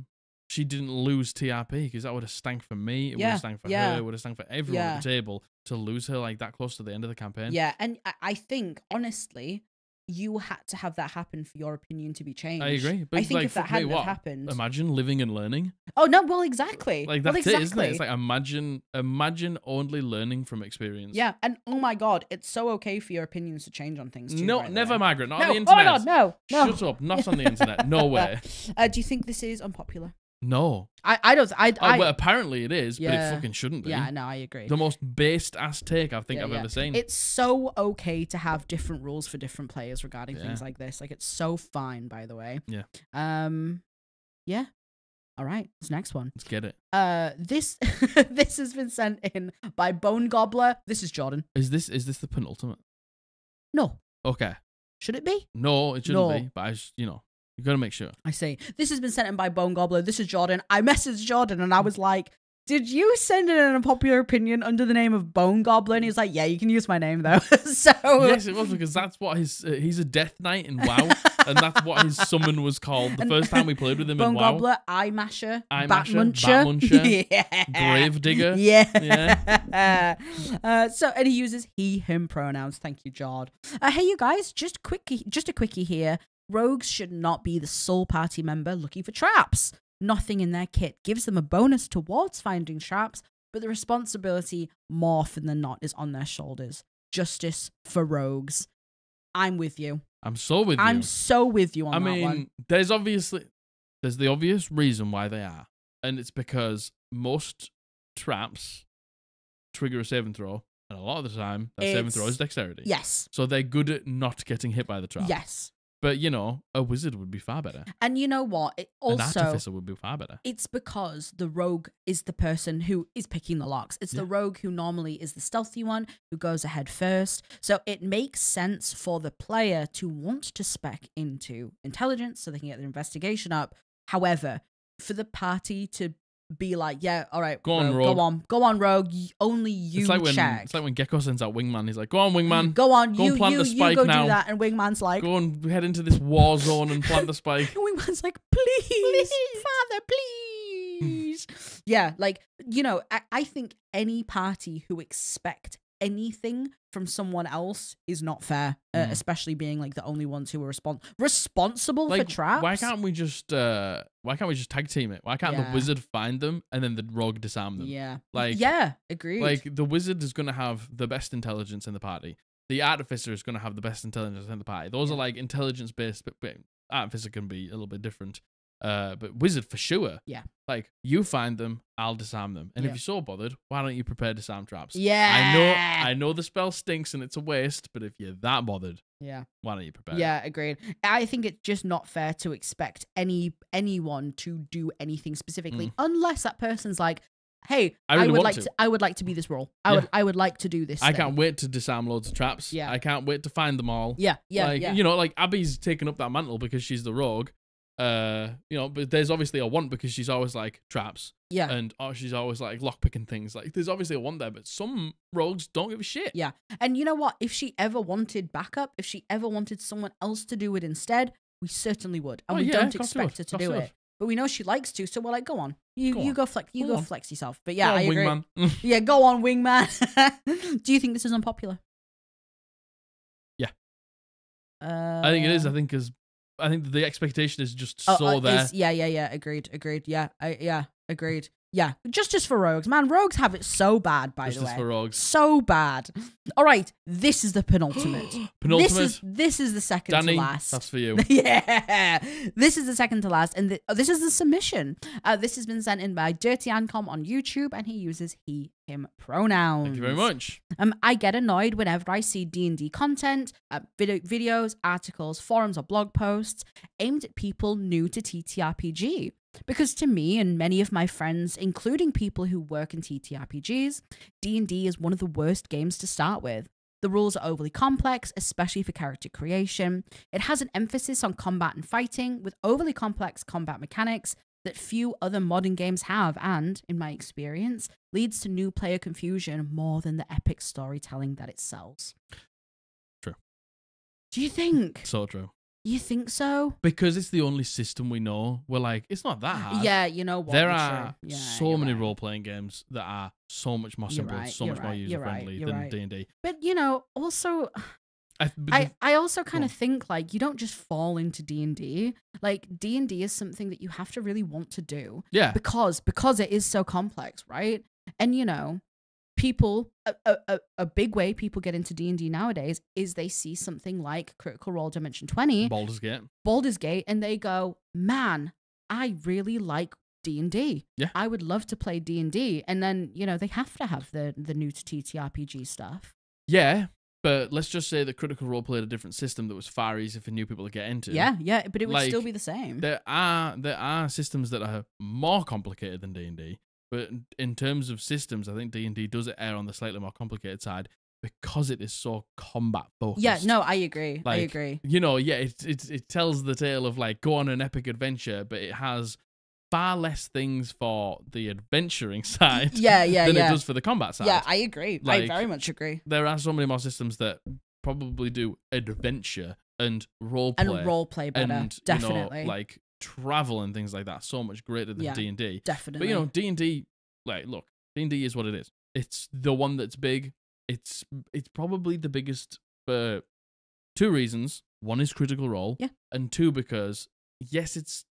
B: she didn't lose TRP, because that would have stank for me. It would have stank for her. It would have stank for everyone at the table to lose her like that close to the end of the campaign.
A: Yeah, and I think, honestly, you had to have that happen for your opinion to be changed.
B: I agree. But
A: I think if that hadn't have happened...
B: Imagine living and learning.
A: Oh, no, well, exactly.
B: Like, that's it, isn't it? It's like, imagine only learning from experience.
A: Yeah, and oh my God, it's so okay for your opinions to change on things too.
B: No, never, Margaret. Not on the internet.
A: Oh my God, no.
B: Shut up. Not on the internet. No way.
A: Do you think this is unpopular?
B: No.
A: I don't.
B: Well, apparently it is, but it fucking shouldn't be.
A: Yeah, no, I agree.
B: The most based ass take I think I've ever seen.
A: It's so okay to have different rules for different players regarding things like this. Like, it's so fine, by the way.
B: Yeah.
A: Yeah. All right, this next one.
B: Let's get it.
A: This this has been sent in by Bonegobbler. This is Jordan.
B: Is this the penultimate?
A: No.
B: Okay.
A: Should it be?
B: No, it shouldn't be. But you gotta make sure.
A: I see. This has been sent in by Bonegobbler. This is Jordan. I messaged Jordan and I was like, did you send in an unpopular opinion under the name of Bonegobbler? And he was like, yeah, you can use my name though. So
B: yes, it was, because that's what he's a death knight in WoW, and that's what his summon was called the first time we played with him in WoW.
A: Bonegobbler, Eye Masher, Bat Muncher,
B: Grave Digger.
A: Yeah. So, and he uses he, him pronouns. Thank you, Jord. Hey, you guys, just a quickie here. Rogues should not be the sole party member looking for traps. Nothing in their kit gives them a bonus towards finding traps, but the responsibility, more often than not, is on their shoulders. Justice for rogues. I'm with you.
B: I'm so with you.
A: I'm so with you on that one.
B: I mean, there's the obvious reason why they are, and it's because most traps trigger a saving throw, and a lot of the time, that saving throw is dexterity.
A: Yes.
B: So they're good at not getting hit by the trap.
A: Yes.
B: But, a wizard would be far better.
A: And you know what?
B: An artificer would be far better.
A: It's because the rogue is the person who is picking the locks. It's the rogue who normally is the stealthy one, who goes ahead first. So it makes sense for the player to want to spec into intelligence so they can get their investigation up. However, for the party to be like, yeah, all right,
B: go on, rogue.
A: Go on, rogue. Only you check.
B: It's like when Gecko sends out Wingman. He's like, go on, Wingman.
A: Go on,
B: go and plant the spike
A: go
B: now.
A: Do that. And Wingman's like,
B: go and head into this war zone and plant the spike.
A: And Wingman's like, please, Father, please. Yeah, like, I think any party who expect anything from someone else is not fair, especially being like the only ones who are responsible for traps.
B: Why can't we just tag team it? Why can't the wizard find them and then the rogue disarm them?
A: Yeah.
B: Agreed. Like, the wizard is gonna have the best intelligence in the party. The artificer is gonna have the best intelligence in the party. Those are like intelligence based, but artificer can be a little bit different. But wizard for sure.
A: Yeah.
B: Like, you find them, I'll disarm them. And if you're so bothered, why don't you prepare disarm traps?
A: Yeah.
B: I know the spell stinks and it's a waste, but if you're that bothered, why don't you prepare?
A: Yeah, agreed. I think it's just not fair to expect anyone to do anything specifically unless that person's like, hey, I would like to be this role. I would like to do this.
B: I can't wait to disarm loads of traps.
A: Yeah.
B: I can't wait to find them all.
A: Yeah.
B: Like Abby's taken up that mantle because she's the rogue. But there's obviously a want because she's always like traps.
A: Yeah.
B: And she's always like lockpicking things. Like, there's obviously a want there, but some rogues don't give a shit.
A: Yeah. And you know what? If she ever wanted backup, if she ever wanted someone else to do it instead, we certainly would. And we don't expect her to do it. But we know she likes to, so we're like, go on. You go flex yourself. But yeah, I agree.
B: Wingman.
A: Yeah, go on, Wingman. Do you think this is unpopular?
B: Yeah. I think it is. I think the expectation is just so there.
A: Yeah. Agreed. Yeah. Agreed. Yeah. Justice for rogues. Man, rogues have it so bad, by the way.
B: Justice for rogues.
A: So bad. All right. This is the penultimate. This is the second
B: Danny,
A: to last.
B: That's for you.
A: Yeah. This is the second to last. And this is the submission. This has been sent in by Dirty Ancom on YouTube, and he uses he, him pronouns.
B: Thank you very much.
A: I get annoyed whenever I see D&D content, videos, articles, forums, or blog posts aimed at people new to TTRPG. Because to me and many of my friends, including people who work in TTRPGs, D&D is one of the worst games to start with. The rules are overly complex, especially for character creation. It has an emphasis on combat and fighting, with overly complex combat mechanics that few other modern games have, and, in my experience, leads to new player confusion more than the epic storytelling that it sells.
B: True.
A: Do you think?
B: So true.
A: You think so?
B: Because it's the only system we know. We're like, it's not that hard.
A: Yeah, you know what?
B: There are so many role-playing games that are so much more simple, so much more user-friendly than D&D.
A: But, also, I also kind of think like you don't just fall into D&D. Like D&D is something that you have to really want to do.
B: Yeah.
A: Because it is so complex, right? And you know, people a big way people get into D&D nowadays is they see something like Critical Role Dimension 20, Baldur's Gate, and they go, "Man, I really like D&D.
B: Yeah.
A: I would love to play D&D." And then, you know, they have to have the new to TTRPG stuff.
B: Yeah. But let's just say that Critical Role played a different system that was far easier for new people to get into.
A: Yeah, but it would still be the same.
B: There are systems that are more complicated than D&D, but in terms of systems, I think D&D does err on the slightly more complicated side because it is so combat focused.
A: Yeah, no, I agree. I agree.
B: You know, yeah, it tells the tale of like go on an epic adventure, but it has far less things for the adventuring side than it does for the combat side.
A: Yeah, I agree. Like, I very much agree.
B: There are so many more systems that probably do adventure and roleplay
A: better,
B: and
A: definitely.
B: You know, like travel and things like that so much greater than D&D.
A: Definitely.
B: But you know, D&D, like, look, D&D is what it is. It's the one that's big. It's probably the biggest for two reasons. One is Critical Role, and two because yes, it's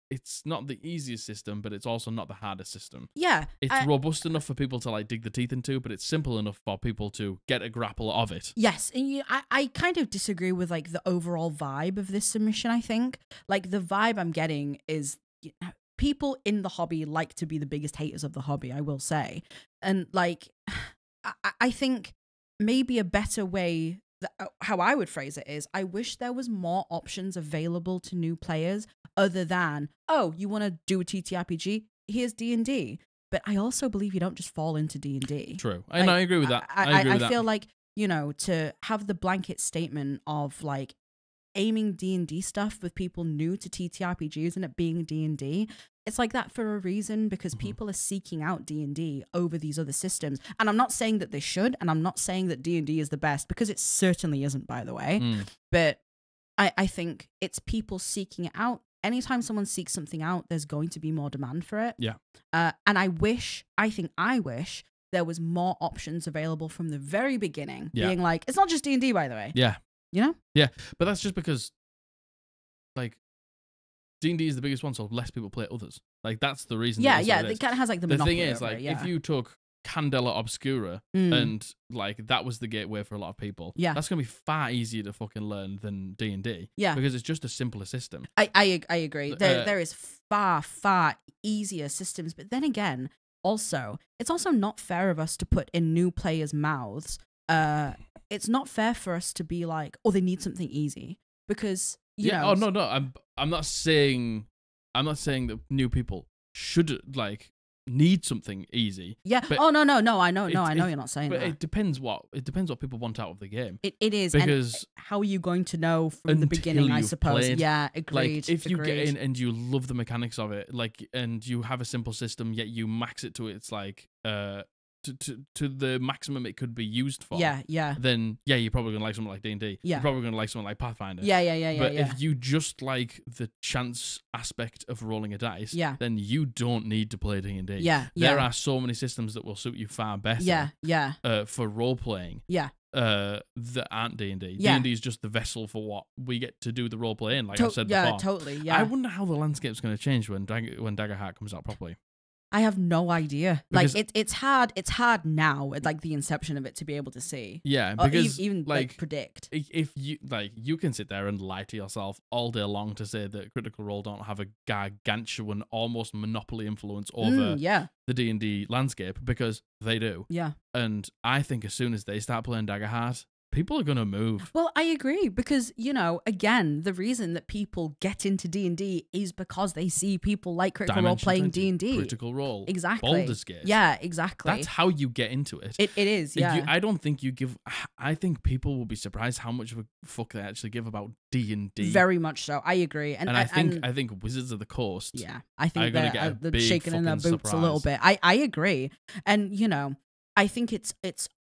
B: not the easiest system, but it's also not the hardest system.
A: Yeah.
B: It's robust enough for people to like dig the teeth into, but it's simple enough for people to get a grapple of it.
A: Yes. And I kind of disagree with like the overall vibe of this submission, I think. Like the vibe I'm getting is people in the hobby like to be the biggest haters of the hobby, I will say. And like, I think maybe a better way, how I would phrase it is, I wish there was more options available to new players other than, oh, you want to do a TTRPG? Here's D&D. But I also believe you don't just fall into D&D.
B: True. And I agree with that.
A: I feel like, you know, to have the blanket statement of like aiming D&D stuff with people new to TTRPGs and it being D&D, it's like that for a reason because people are seeking out D&D over these other systems. And I'm not saying that they should, and I'm not saying that D&D is the best because it certainly isn't, by the way. But I think it's people seeking it out. Anytime someone seeks something out, there's going to be more demand for it.
B: Yeah.
A: And I wish there was more options available from the very beginning. Being like, it's not just D&D, by the way.
B: Yeah.
A: You know?
B: Yeah. But that's just because, like, D&D is the biggest one, so less people play others. Like, that's the reason.
A: Yeah, it kind of has, like, the monopoly.
B: The thing is, like, if you took Candela Obscura and, like, that was the gateway for a lot of people, that's going to be far easier to fucking learn than D&D.
A: Yeah.
B: Because it's just a simpler system.
A: I agree. There is far easier systems. But then again, also, it's also not fair of us to put in new players' mouths. It's not fair for us to be like, oh, they need something easy. Because, you know.
B: Oh, no. I'm not saying that new people should, like, need something easy.
A: Yeah.
B: But
A: oh, no. I know you're not saying that.
B: But it depends what people want out of the game.
A: It is.
B: Because
A: and how are you going to know from the beginning, I suppose?
B: Played,
A: yeah, agreed.
B: Like, if you get in and you love the mechanics of it, like, and you have a simple system, yet you max it to its, like, to the maximum it could be used for.
A: Yeah.
B: Then you're probably gonna like something like D&D.
A: Yeah.
B: You're probably gonna like something like Pathfinder.
A: Yeah.
B: But if you just like the chance aspect of rolling a dice, then you don't need to play D&D.
A: Yeah.
B: There are so many systems that will suit you far better.
A: Yeah.
B: For role playing.
A: Yeah.
B: That aren't D&D.
A: Yeah.
B: D&D is just the vessel for what we get to do the role play in, like I've said
A: before.
B: before.
A: Yeah, totally. Yeah.
B: I wonder how the landscape's going to change when Daggerheart comes out properly.
A: I have no idea. Because like it's hard now at like the inception of it to be able to see.
B: Yeah, because
A: even like predict.
B: If you like, you can sit there and lie to yourself all day long to say that Critical Role don't have a gargantuan, almost monopoly influence over the D&D landscape, because they do.
A: Yeah.
B: And I think as soon as they start playing Daggerheart, people are going to move.
A: Well, I agree because, you know, again, the reason that people get into D&D is because they see people like Critical Role playing D&D.
B: Critical Role.
A: Exactly.
B: Baldur's Gate.
A: Yeah, exactly.
B: That's how you get into it.
A: It is, yeah.
B: I don't think you give... I think people will be surprised how much of a fuck they actually give about D&D.
A: Very much so. I agree. And
B: I think Wizards of the Coast...
A: Yeah, I think they're shaking in their boots a little bit. I agree. And, you know... I think it's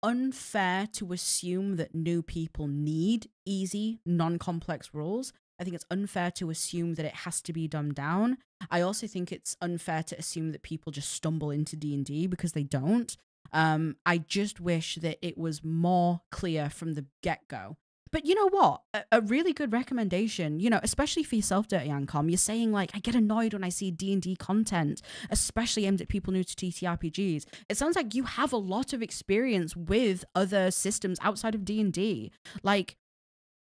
A: unfair to assume that new people need easy, non-complex rules. I think it's unfair to assume that it has to be dumbed down. I also think it's unfair to assume that people just stumble into D&D because they don't. I just wish that it was more clear from the get-go. But you know what? A really good recommendation, you know, especially for yourself, Dirty Ancom, you're saying like, I get annoyed when I see D&D content, especially aimed at people new to TTRPGs. It sounds like you have a lot of experience with other systems outside of D&D. Like,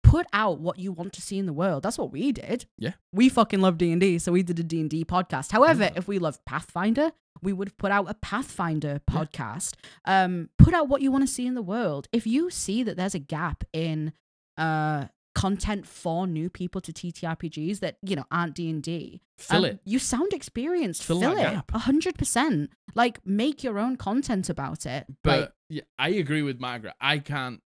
A: put out what you want to see in the world. That's what we did.
B: Yeah.
A: We fucking love D&D, so we did a D&D podcast. However, if we loved Pathfinder, we would have put out a Pathfinder podcast. Put out what you want to see in the world. If you see that there's a gap in content for new people to TTRPGs that, you know, aren't D&D,
B: fill it.
A: You sound experienced. Fill
B: that
A: it.
B: Gap.
A: 100%. Like, make your own content about it.
B: But
A: like,
B: yeah, I agree with Margaret. I can't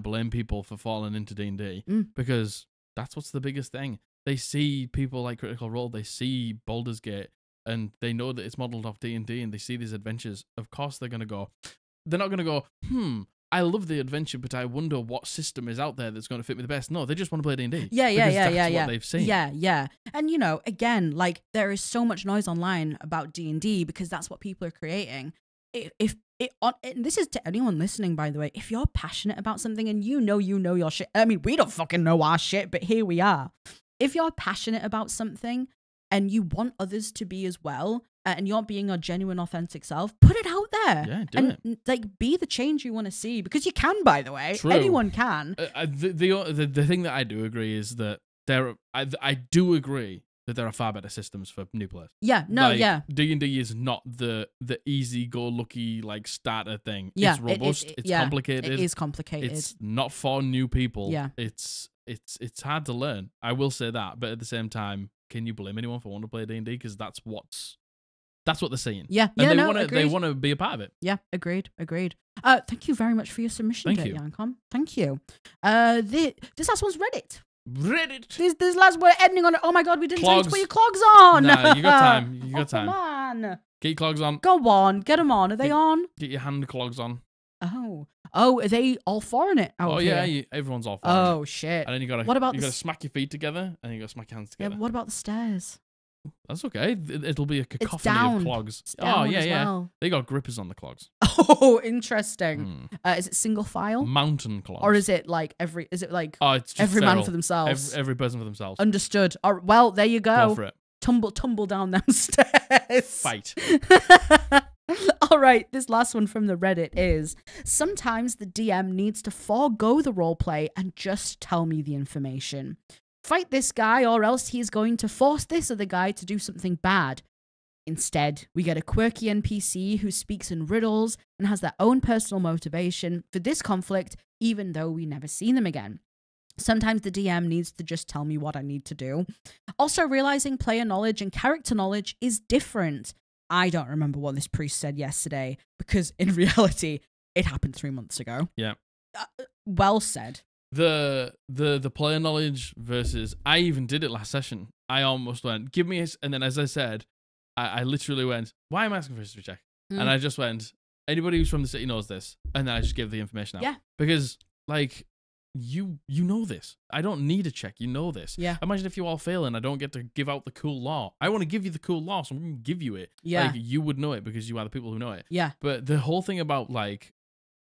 B: blame people for falling into D&D because that's what's the biggest thing. They see people like Critical Role, they see Baldur's Gate, and they know that it's modeled off D&D, and they see these adventures. Of course, they're not going to go, I love the adventure, but I wonder what system is out there that's going to fit me the best. No, they just want to play D&D.
A: Yeah.
B: What they've seen.
A: Yeah. And, you know, again, like, there is so much noise online about D&D because that's what people are creating. And this is to anyone listening, by the way, if you're passionate about something and you know your shit. I mean, we don't fucking know our shit, but here we are. If you're passionate about something and you want others to be as well, and you're being your genuine, authentic self, put it out there.
B: Yeah, do it.
A: Like, be the change you want to see, because you can, by the way.
B: True.
A: Anyone can.
B: The thing that I do agree is that I do agree that there are far better systems for new players.
A: Yeah, no,
B: like,
A: yeah.
B: D&D is not the easy-go-lucky, like, starter thing.
A: Yeah,
B: it's robust, it's complicated.
A: It is complicated.
B: It's not for new people.
A: Yeah.
B: It's hard to learn. I will say that, but at the same time, can you blame anyone for wanting to play D&D? Because that's what they're seeing.
A: Yeah,
B: and they want to be a part of it.
A: Yeah, agreed. Thank you very much for your submission, Dirty Ancom. Thank you. This last one's Reddit. This last we're ending on it. Oh my god, we didn't tell you to put your clogs on.
B: Nah, you got time. You got time.
A: Come on.
B: Get your clogs on.
A: Go on, get them on. Are they on?
B: Get your hand clogs on.
A: Oh, are they all four in it?
B: Yeah, everyone's all four.
A: Oh shit.
B: And then you gotta smack your feet together, and you gotta smack your hands together.
A: Yeah, what about the stairs?
B: That's okay. It'll be a cacophony of clogs.
A: Well.
B: They got grippers on the clogs.
A: Oh, interesting. Is it single file?
B: Mountain clogs.
A: Or is it like every
B: it's just
A: every
B: feral.
A: Man for themselves?
B: Every person for themselves.
A: Understood. Well, there you go.
B: Go for it.
A: Tumble down them stairs.
B: Fight.
A: All right, this last one from the Reddit is, sometimes the DM needs to forego the roleplay and just tell me the information. Fight this guy, or else he's going to force this other guy to do something bad. Instead, we get a quirky NPC who speaks in riddles and has their own personal motivation for this conflict, even though we never see them again. Sometimes the DM needs to just tell me what I need to do. Also, realizing player knowledge and character knowledge is different. I don't remember what this priest said yesterday, because in reality, it happened 3 months ago.
B: Yeah.
A: Well said.
B: The player knowledge versus, I even did it last session. I almost went, give me and then as I said, I literally went, why am I asking for a history check? And I just went, anybody who's from the city knows this. And then I just gave the information out.
A: Yeah.
B: Because, like, you know this. I don't need a check. You know this.
A: Yeah.
B: Imagine if you all fail and I don't get to give out the cool law. I want to give you the cool law, so I'm going to give you it.
A: Yeah.
B: Like, you would know it because you are the people who know it.
A: Yeah.
B: But the whole thing about, like,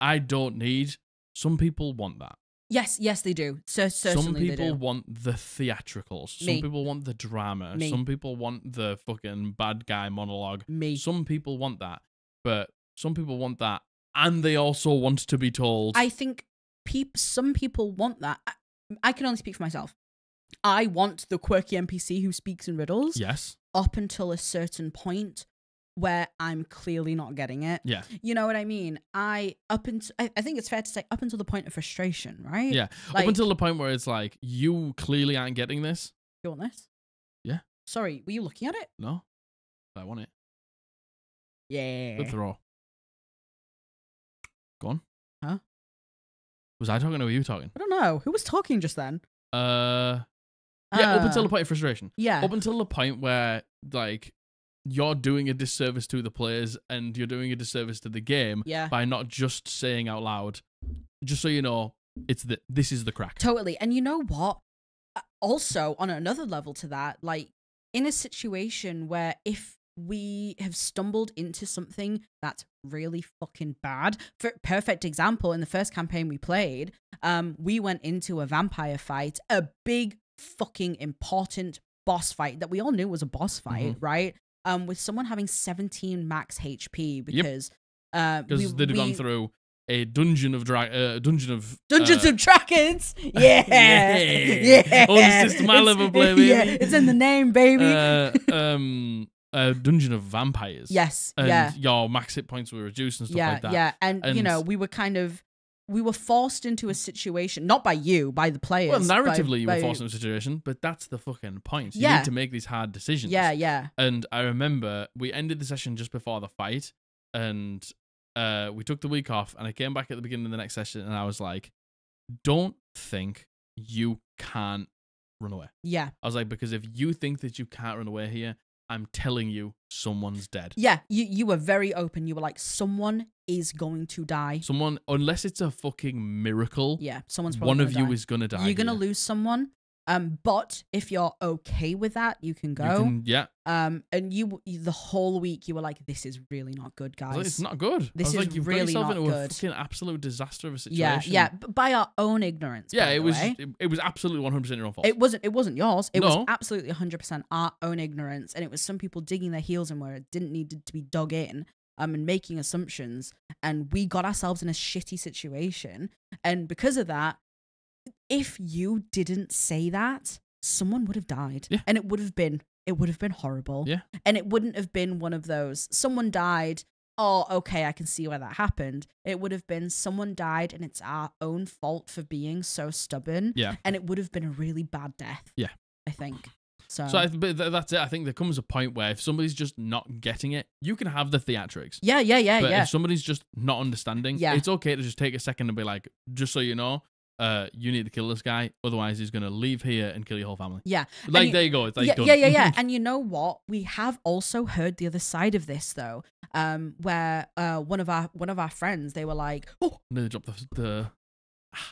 B: I don't need, some people want that.
A: Yes, they do. Certainly
B: some people
A: they do.
B: want the theatricals. Some people want the drama. Some people want the fucking bad guy monologue. Some people want that. But some people want that, and they also want to be told.
A: I think some people want that. I can only speak for myself. I want the quirky NPC who speaks in riddles.
B: Yes.
A: Up until a certain point where I'm clearly not getting it.
B: Yeah.
A: You know what I mean? I think it's fair to say up until the point of frustration, right?
B: Yeah.
A: Like,
B: up until the point where it's like, you clearly aren't getting this.
A: You want this?
B: Yeah.
A: Sorry, were you looking at it?
B: No. I want it.
A: Yeah.
B: Good throw. Go on.
A: Huh?
B: Was I talking or were you talking?
A: I don't know. Who was talking just then?
B: Yeah, up until the point of frustration.
A: Yeah.
B: Up until the point where, like, you're doing a disservice to the players and you're doing a disservice to the game by not just saying out loud, just so you know, this is the crack.
A: Totally. And you know what? Also, on another level to that, like, in a situation where if we have stumbled into something that's really fucking bad, for perfect example, in the first campaign we played, we went into a vampire fight, a big fucking important boss fight that we all knew was a boss fight, right? With someone having 17 max HP because
B: they'd gone through a Dungeons of Dragons.
A: Yeah.
B: Old system I love play, baby.
A: Yeah, it's in the name, baby.
B: A Dungeon of Vampires.
A: Yes.
B: And your max hit points were reduced and stuff like that.
A: Yeah. And you know, we were forced into a situation, not by you, by the players.
B: Well, narratively, you were forced into a situation, but that's the fucking point. You need to make these hard decisions.
A: Yeah.
B: And I remember we ended the session just before the fight, and we took the week off, and I came back at the beginning of the next session, and I was like, don't think you can't run away.
A: Yeah.
B: I was like, because if you think that you can't run away here, I'm telling you, someone's dead.
A: Yeah, you were very open. You were like, someone is going to die.
B: Someone, unless it's a fucking miracle.
A: Yeah, someone's probably
B: one of you
A: die.
B: is gonna die.
A: You're gonna lose someone. But if you're okay with that, you can go. And you the whole week you were like, this is really not good, guys.
B: It's not good.
A: This is
B: like, you've
A: really
B: got yourself
A: not
B: into
A: good.
B: A fucking absolute disaster of a situation.
A: Yeah, but by our own ignorance.
B: Yeah,
A: it
B: was absolutely 100% your own fault.
A: It wasn't yours. It was absolutely 100% our own ignorance, and it was some people digging their heels in where it didn't need to be dug in. And making assumptions, and we got ourselves in a shitty situation, and because of that, if you didn't say that, someone would have died.
B: Yeah.
A: And it would have been horrible.
B: Yeah.
A: And it wouldn't have been one of those, someone died, oh, okay, I can see why that happened. It would have been someone died and it's our own fault for being so stubborn.
B: Yeah.
A: And it would have been a really bad death.
B: Yeah.
A: I think. So
B: but that's it. I think there comes a point where if somebody's just not getting it, you can have the theatrics.
A: Yeah.
B: But if somebody's just not understanding, it's okay to just take a second and be like, just so you know, you need to kill this guy, otherwise he's gonna leave here and kill your whole family.
A: Yeah.
B: Like, there you go. It's like, done.
A: Yeah. And you know what? We have also heard the other side of this though, where one of our friends, they were like, oh,
B: and they dropped the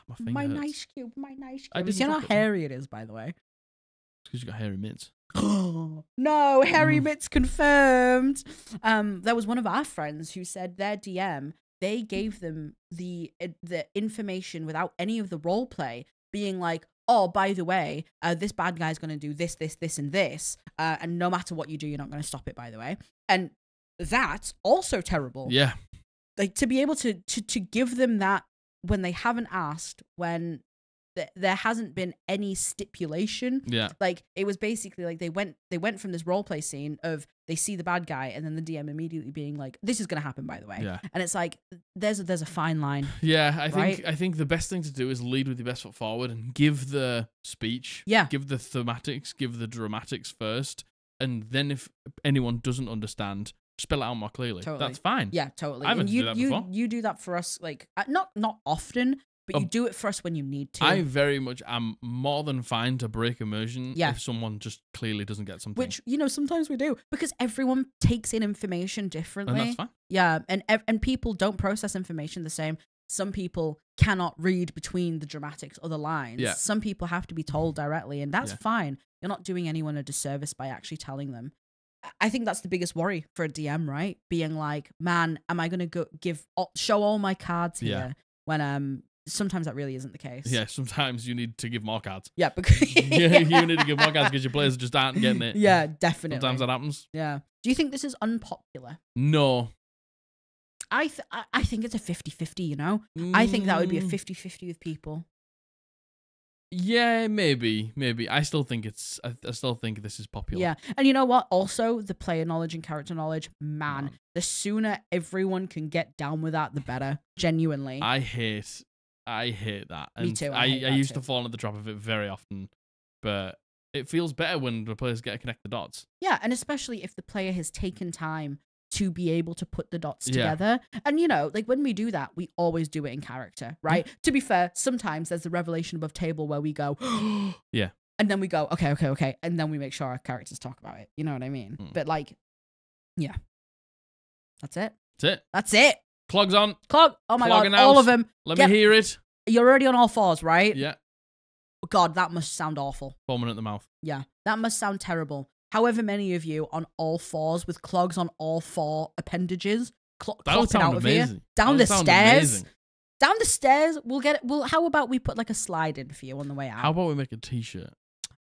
B: my finger hurts.
A: nice cube. You see how hairy it is, by the way.
B: Because you got hairy mitts.
A: No, hairy mitts confirmed. There was one of our friends who said their DM, they gave them the information without any of the role play, being like, oh, by the way, this bad guy's going to do this, and this, and no matter what you do, you're not going to stop it, by the way. And that's also terrible.
B: Yeah.
A: Like, to be able to give them that when they haven't asked, when there hasn't been any stipulation.
B: Yeah.
A: Like, it was basically like they went from this roleplay scene of they see the bad guy and then the DM immediately being like, this is going to happen, by the way.
B: Yeah.
A: And it's like, there's a fine line.
B: Yeah. I think the best thing to do is lead with your best foot forward and give the speech.
A: Yeah.
B: Give the thematics, give the dramatics first. And then if anyone doesn't understand, spell it out more clearly.
A: Totally.
B: That's fine.
A: Yeah, totally.
B: I haven't do that before.
A: You do that for us, like, not often, but you do it for us when you need to.
B: I very much am more than fine to break immersion if someone just clearly doesn't get something.
A: Which, sometimes we do, because everyone takes in information differently.
B: And that's fine.
A: Yeah, and people don't process information the same. Some people cannot read between the dramatics or the lines.
B: Yeah.
A: Some people have to be told directly, and that's fine. You're not doing anyone a disservice by actually telling them. I think that's the biggest worry for a DM, right? Being like, man, am I going to show all my cards here when sometimes that really isn't the case.
B: Yeah, sometimes you need to give more cards.
A: Yeah, because
B: you need to give more cards because your players just aren't getting it.
A: Yeah, definitely.
B: Sometimes that happens.
A: Yeah. Do you think this is unpopular?
B: No.
A: I think it's a 50-50, I think that would be a 50-50 with people.
B: Yeah, maybe. I still think this is popular.
A: Yeah. And you know what? Also, the player knowledge and character knowledge, man, the sooner everyone can get down with that, the better. Genuinely.
B: I hate that. And
A: me too.
B: I used to fall into the trap of it very often, but it feels better when the players get to connect the dots.
A: Yeah, and especially if the player has taken time to be able to put the dots together. And, like when we do that, we always do it in character, right? To be fair, sometimes there's the revelation above table where we go,
B: yeah.
A: And then we go, okay. And then we make sure our characters talk about it. You know what I mean? But like, yeah. That's it.
B: Clogs on.
A: Clog. Oh my God, all of them.
B: Let me hear it.
A: You're already on all fours, right?
B: Yeah.
A: God, that must sound awful.
B: Foaming at the mouth.
A: Yeah, that must sound terrible. However many of you on all fours with clogs on all four appendages, clopping out of
B: amazing.
A: here, down the stairs. Amazing. Down the stairs, we'll get it. How about we put like a slide in for you on the way out?
B: How about we make a t-shirt?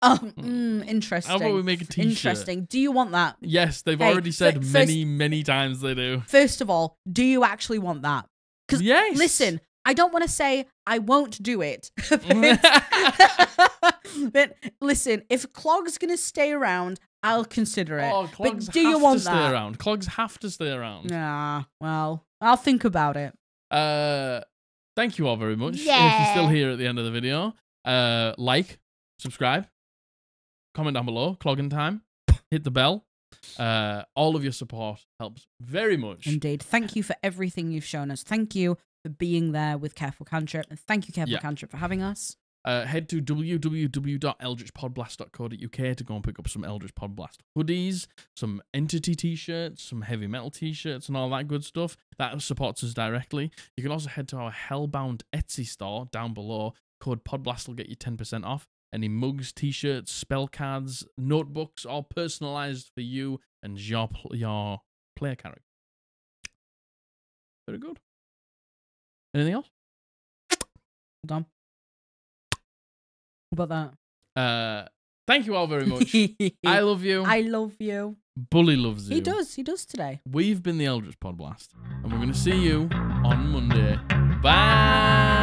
A: Oh, interesting.
B: How about we make a t-shirt?
A: Interesting. Do you want that?
B: Yes, they've already said many times they do.
A: First of all, do you actually want that? Because listen, I don't want to say I won't do it. But listen, if Clog's gonna stay around, I'll consider it.
B: Oh, Clogs
A: but do you want
B: to stay around? Clogs have to stay around.
A: Yeah, well, I'll think about it.
B: Thank you all very much.
A: Yeah.
B: If you're still here at the end of the video, like, subscribe, comment down below, clogging time, hit the bell. All of your support helps very much.
A: Indeed. Thank you for everything you've shown us. Thank you for being there with Careful Cantrip, and thank you, Careful Cantrip, for having us.
B: Head to www.eldritchpodblast.co.uk to go and pick up some Eldritch Podblast hoodies, some Entity t-shirts, some Heavy Metal t-shirts, and all that good stuff. That supports us directly. You can also head to our Hellbound Etsy store down below. Code Podblast will get you 10% off. Any mugs, t-shirts, spell cards, notebooks, all personalized for you and your player character. Very good. Anything else?
A: Done. What about
B: that? Thank you all very much. I love you.
A: I love you.
B: Bully loves you.
A: He does. He does today.
B: We've been the Eldritch Podblast, and we're going to see you on Monday. Bye.